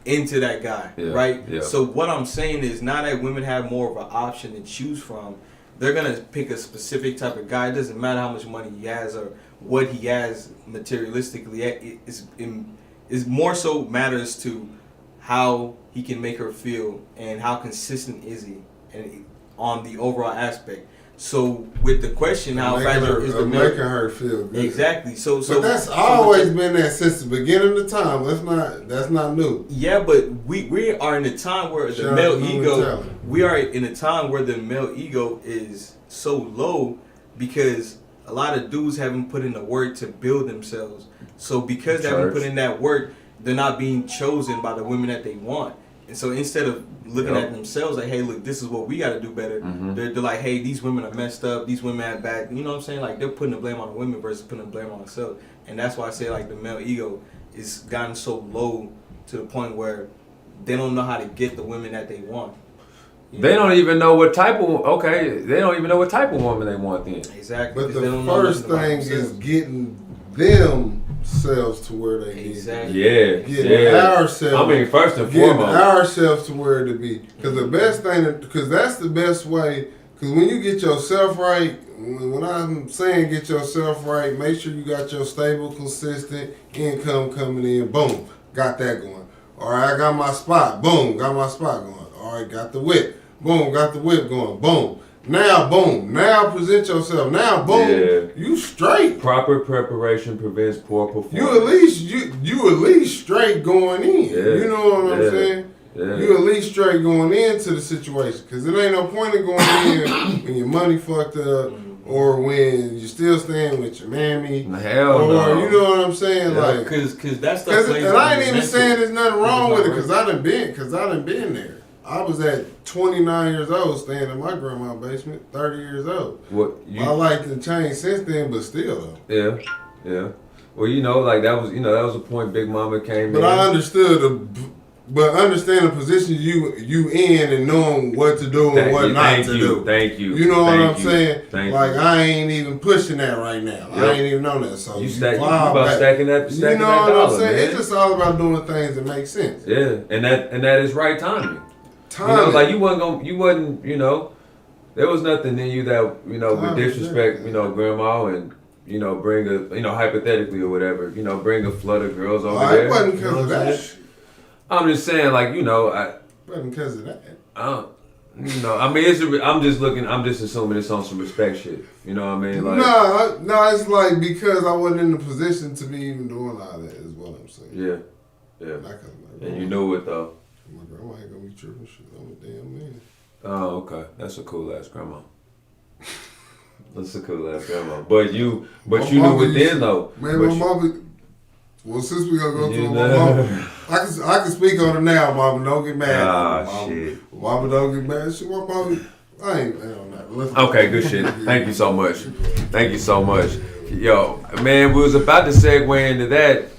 into that guy, right? Yeah. So what I'm saying is, now that women have more of an option to choose from, they're gonna pick a specific type of guy. It doesn't matter how much money he has or what he has materialistically. It's more so matters to how he can make her feel and how consistent is he and on the overall aspect. So with the question, how fragile is the making male? her feel good. Exactly. So But that's always been that since the beginning of time. That's not new. Yeah, but we are in a time where the Shout out male to ego. mentality. We are in a time where the male ego is so low because a lot of dudes haven't put in the work to build themselves. So because they haven't put in that work, they're not being chosen by the women that they want. And so instead of looking at themselves like, hey, look, this is what we got to do better, they're like, hey, these women are messed up, these women have bad, you know what I'm saying? Like, they're putting the blame on the women versus putting the blame on themselves. And that's why I say, like, the male ego is gotten so low to the point where they don't know how to get the women that they want. They don't even know what type of they don't even know what type of woman they want then. Exactly. But 'cause they the don't know first nothing about thing is themselves. getting themselves to where they need Exactly. to Yeah. be. Getting ourselves. I mean, first and getting foremost. ourselves to where to be. Because the best thing, because that's the best way. Because when you get yourself right, when I'm saying get yourself right, make sure you got your stable, consistent income coming in. Boom, got that going. All right, I got my spot. Boom, got my spot going. All right, got the whip. Boom, got the whip going. Boom. Now, boom. Now present yourself. Now, boom. Yeah. You straight. Proper preparation prevents poor performance. You at least straight going in. Yeah. You know what I'm saying? Yeah. You at least straight going into the situation. Because it ain't no point in going in when your money fucked up or when you're still staying with your mammy. Hell or, no. you know what I'm saying? Yeah. Like, Cause that stuff plays and I on ain't your even mental. saying there's nothing wrong with it It's because I done been there. I was at 29 years old staying in my grandma's basement, 30 years old. My life done changed since then, but still though. Yeah. Well, like that was a point Big Mama came in. But I understood understand the position you in and knowing what to do and what not to do. Thank you. You know what I'm saying? Thank like you. I ain't even pushing that right now. I ain't even on that. So You fly about back. stacking that You know what dollar, I'm saying? man. It's just all about doing things that make sense. Yeah, and that is right timing. Timing. Like you wasn't, there was nothing in you that, would disrespect, grandma and, bring a, hypothetically or whatever, bring a flood of girls over there. It wasn't because You know of what I'm that. saying? I'm just saying, like, It wasn't because of that. I'm just assuming it's on some respect shit. You know what I mean? Like, No, it's like because I wasn't in the position to be even doing all that is what I'm saying. yeah. Not 'cause my And you knew it though. My grandma ain't gonna be tripping shit. I'm a damn man. Oh, okay. That's a cool ass grandma. That's a cool ass grandma. But you knew within though. Man, But my mama. Well, since we gonna go through my mama, I can speak on it now, mama. Don't get mad. Ah, shit. Mama, don't get mad. Shit, my mama. I ain't. I don't know. Okay, good shit. Thank you so much. Thank you so much. Yo, man, we was about to segue into that.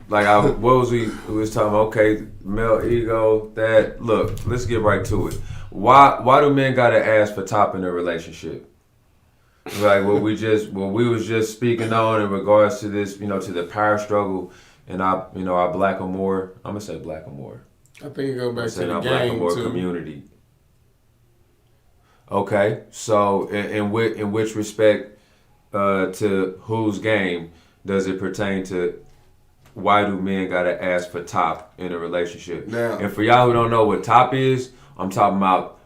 Like, we was talking about, okay, male ego, that. Look, let's get right to it. Why do men gotta ask for top in a relationship? Like what we was just speaking on in regards to this, to the power struggle and our Blackamoor. I'm gonna say Blackamoor. I think it goes back to the our game Blackamoor too. community. Okay, so in which respect to whose game does it pertain to? Why do men gotta ask for top in a relationship? Now, and for y'all who don't know what top is, I'm talking about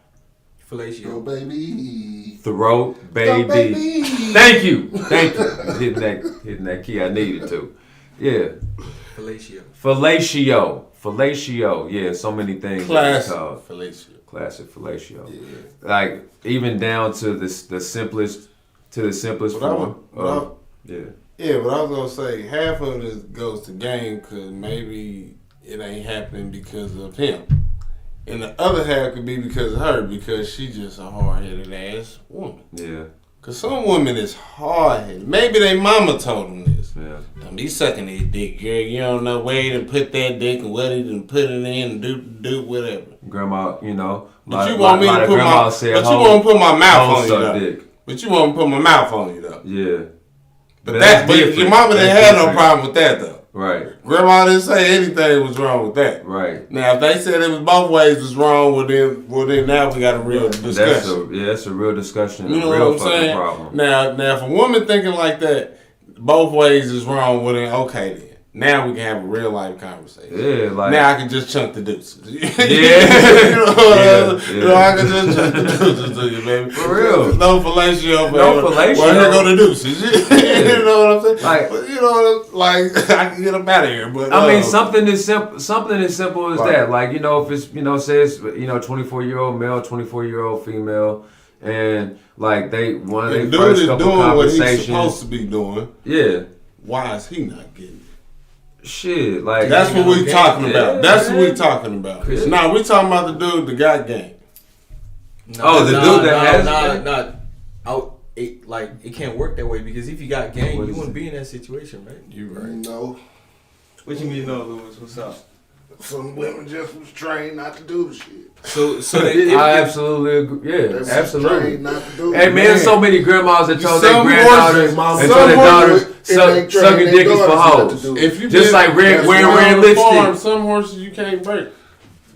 fellatio. Go, baby. throat, baby. Go, baby. Thank you. Hitting that key I needed to. Yeah. Fellatio. Yeah, so many things. classic fellatio. Classic fellatio. Yeah. Like even down to the simplest form. Yeah. Yeah, but I was gonna say half of it goes to game because maybe it ain't happening because of him, and the other half could be because of her because she just a hard-headed ass woman. Yeah. Cause some women is hard-headed. Maybe they mama told them this. Yeah. Don't be sucking that dick, girl. You don't know where to put that dick and what it and put it in and do whatever. Grandma, But you want me to put my mouth on you though. Dick. But you want me to put my mouth on you though. Yeah. But your mama didn't have no problem with that though. Right. Grandma didn't say anything was wrong with that. Right. Now, if they said it was both ways was wrong, well then now we got a real discussion. That's a real discussion. You know a real what I'm saying? problem. Now, if a woman thinking like that, both ways is wrong, well then okay then. Now we can have a real life conversation. Yeah, like now I can just chunk the deuces. Yeah. I can just chunk the deuces to you, baby. For real. No fellatio. No fellatio. Well, here go the deuces. You know what I'm saying? Like, I can get them out of here. But I mean, something as simple as Right. that. Like, if it's, says, 24-year-old male, 24-year-old female, and like one of their dude first is couple doing what he's conversations. supposed to be doing. Yeah. Why is he not getting it? Shit, like That's what we talking about. Yeah. That's what we talking about. Yeah. Nah, we talking about the dude that got game. dude that has it can't work that way because if you got game, What you is wouldn't it? be in that situation, right? You right. No. What you mean, no, Lewis? What's up? Some women just was trained not to do the shit. So I absolutely agree. Yeah, They was absolutely. trained not to do Hey it. man, so many grandmas that told their Some granddaughters horses- and some told their daughters horses, if they train sucking their dick is for daughters not to hoes. do it. If you Just been- like wearing that's wearing why on the farm, lipstick. some horses you can't break.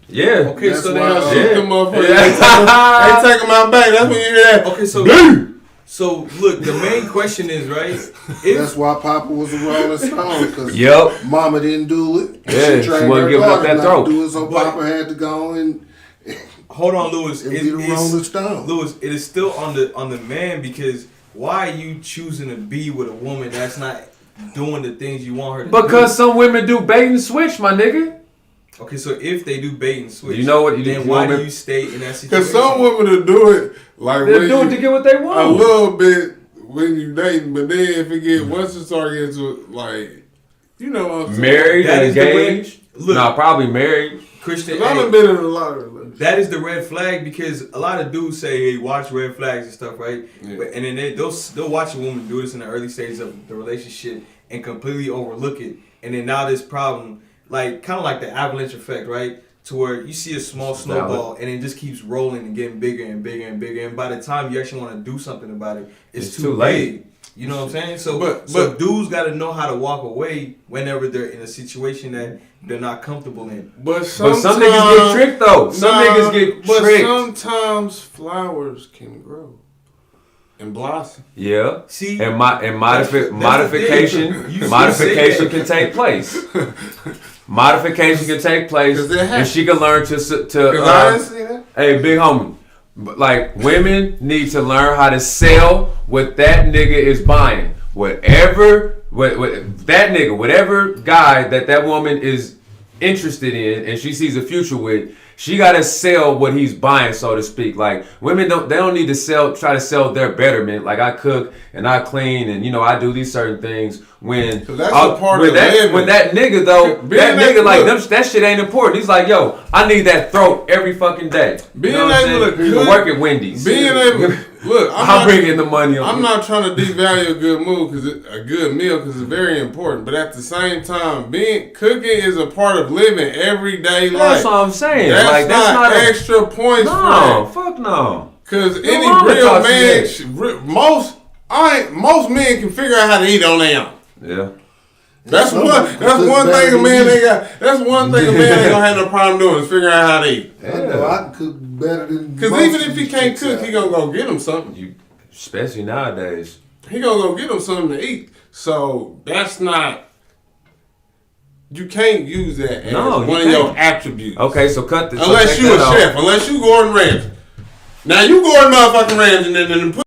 Yeah. Okay, That's so why, then Shoot them motherfuckers. Yeah. They take them out back. That's when you hear that. okay, so look, the main question is right. That's why Papa was a Rolling Stone, because Yep. Mama didn't do it. Yeah, she trained wasn't her giving up daughter that not throat. to do it, so But- Papa had to go and Hold on, Lewis. be the Rolling Stone. Lewis, it is still on the man because why are you choosing to be with a woman that's not doing the things you want her to do? Because some women do bait and switch, my nigga. Okay, so if they do bait and switch, You know what- then you why know do what- you stay in that situation? Because some women will do it like They're when doing you, to get what they a want. little bit when you dating, but then if it get once it start getting to like, you know what I'm saying? Married That and is the way- engaged. look. Nah, probably married. Christian, 'Cause I've hey, been in a lot of relationships. that is the red flag because a lot of dudes say, "Hey, watch red flags and stuff," right? Yeah. But, and then they'll watch a woman do this in the early stages of the relationship and completely overlook it, and then now this problem, like kind of like the avalanche effect, right? To where you see a small It's valid. snowball and it just keeps rolling and getting bigger and bigger and bigger, and by the time you actually want to do something about it, it's too late. big. You know what I'm saying? So, But dudes got to know how to walk away whenever they're in a situation that they're not comfortable in. But But some niggas get tricked though. Some niggas get but tricked. sometimes flowers can grow and blossom. Yeah. See, And that's the modification thing. You modification say can take place. Modification can take place, 'Cause it and happens. she can learn to. Cause I didn't see that. Hey, big homie. But, like, women need to learn how to sell what that nigga is buying. Whatever that nigga, whatever guy that woman is interested in and she sees a future with, she gotta sell what he's buying, so to speak. Like, women don't need to try to sell their betterment. Like, I cook and I clean and I do these certain things when So that's a part of living. when that nigga though, Being that nigga able- like look. that shit ain't important. He's like, yo, I need that throat every fucking day. Being what I'm able saying? to You can cook- work at Wendy's. Being able, look, I'll bring in the money. I'm not trying to devalue a good mood a good meal because it's very important. But at the same time, cooking is a part of living everyday life. That's what I'm saying. That's, Like, not extra points. no, fuck no. Because Your any mama real taught you man, that. most Most men can figure out how to eat on their own. Yeah. That's one thing a man ain't got. That's one thing a man ain't gonna have no problem doing is figuring out how to eat. I know I can cook better than. Because even if he can't cook, he gonna go get him something. Especially nowadays. He gonna go get him something to eat. So that's not. You can't use that as one of your attributes. Okay, so cut this. Unless you a chef. Unless you Gordon Ramsay. Now you Gordon motherfucking Ramsay and then put.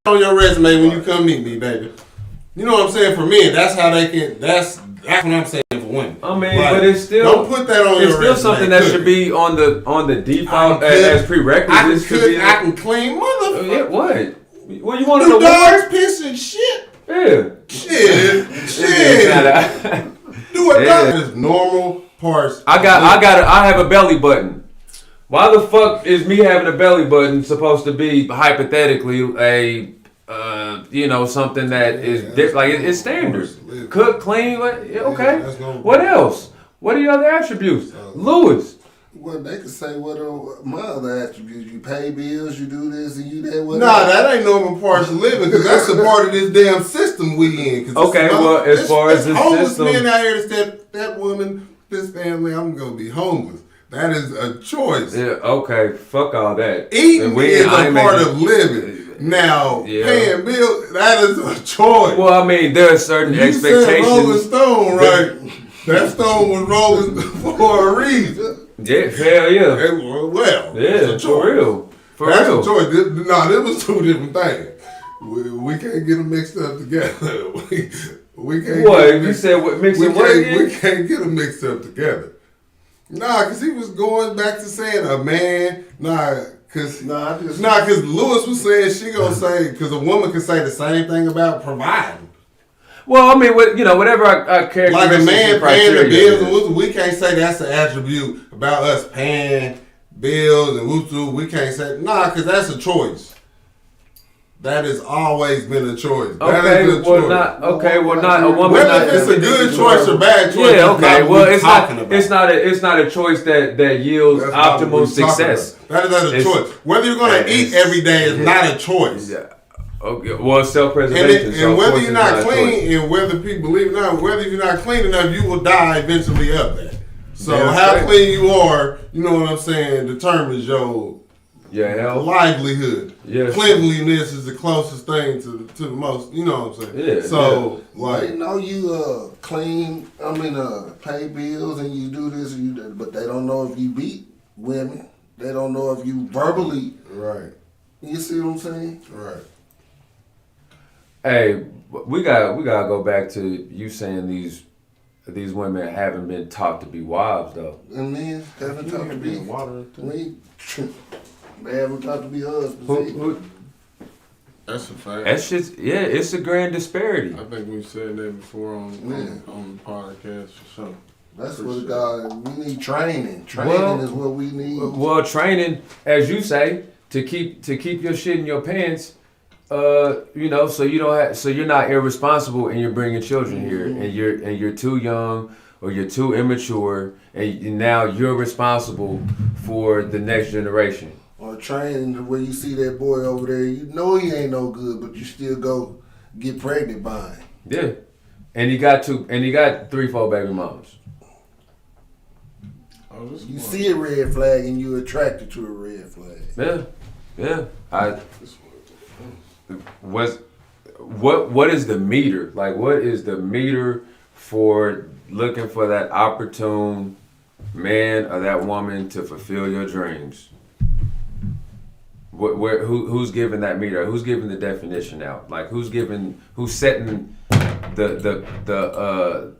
On your resume when you come meet me, baby. You know what I'm saying? For men, that's how they can. That's what I'm saying for women. I mean, but it's still don't put that on your resume. It's still something that should be on the default as prerequisites. I can clean, motherfucker. Yeah, what? What you want to know? Dogs piss and shit. Yeah. Shit. Do what is normal parts. I have a belly button. Why the fuck is me having a belly button supposed to be hypothetically a something that is it's standard? Cook, clean, okay. What else? What are your other attributes? Lewis. Well, they could say what are my other attributes. You pay bills, you do this, and you that. Nah, that ain't normal partial living because that's a part of this damn system we in. Okay, well, as far as the system, men out here that woman, this family, I'm gonna be homeless. That is a choice. Yeah, okay, fuck all that. Eating is a part of living. Now, paying bills, that is a choice. Well, I mean, there are certain expectations. Said Rolling Stone, right? That stone was rolling for a reason. Yeah, hell yeah. Well, yeah, for real. That's a choice. No, there was two different things. We can't get them mixed up together. we can't. What? You said what mixing what again? We can't get them mixed up together. Nah, because he was going back to saying a man. Because Lewis was saying she gonna say, because a woman can say the same thing about providing. Well, I mean, whatever I care. Like a man paying the bills, and we can't say that's an attribute about us paying bills and woo-woo. We can't say, because that's a choice. That has always been a choice. Not a woman. Whether if it's a good choice or bad choice. Yeah, okay. Well, it's not a choice that yields optimal success. That is not a choice. Whether you're going to eat every day is not a choice. Yeah. Okay. Well, self-preservation. And whether you're not clean, and whether people believe it or not, whether you're not clean enough, you will die eventually of that. So how clean you are, you know what I'm saying, determines your livelihood. Yes. Cleanliness is the closest thing to the most, you know what I'm saying? Yeah. So, they know you clean, pay bills and you do this, but they don't know if you beat women. They don't know if you verbally. Right. You see what I'm saying? Right. Hey, we gotta go back to you saying these women haven't been taught to be wives though. And men haven't taught to be they haven't taught to be husbands. That's a fact. That's just it's a grand disparity. I think we said that before on the podcast for sure. That's what God. We need training. Training is what we need. Well, training, as you say, to keep your shit in your pants. So you don't so you're not irresponsible and you're bringing children here and you're too young or you're too immature and now you're responsible for the next generation. Or training where you see that boy over there, you know he ain't no good, but you still go get pregnant by him. Yeah, and he got 3-4 baby mamas. You see a red flag and you're attracted to a red flag. Yeah. what is the meter? Like, what is the meter for looking for that opportune man or that woman to fulfill your dreams? Who's giving that meter? Who's giving the definition out? Like, who's setting the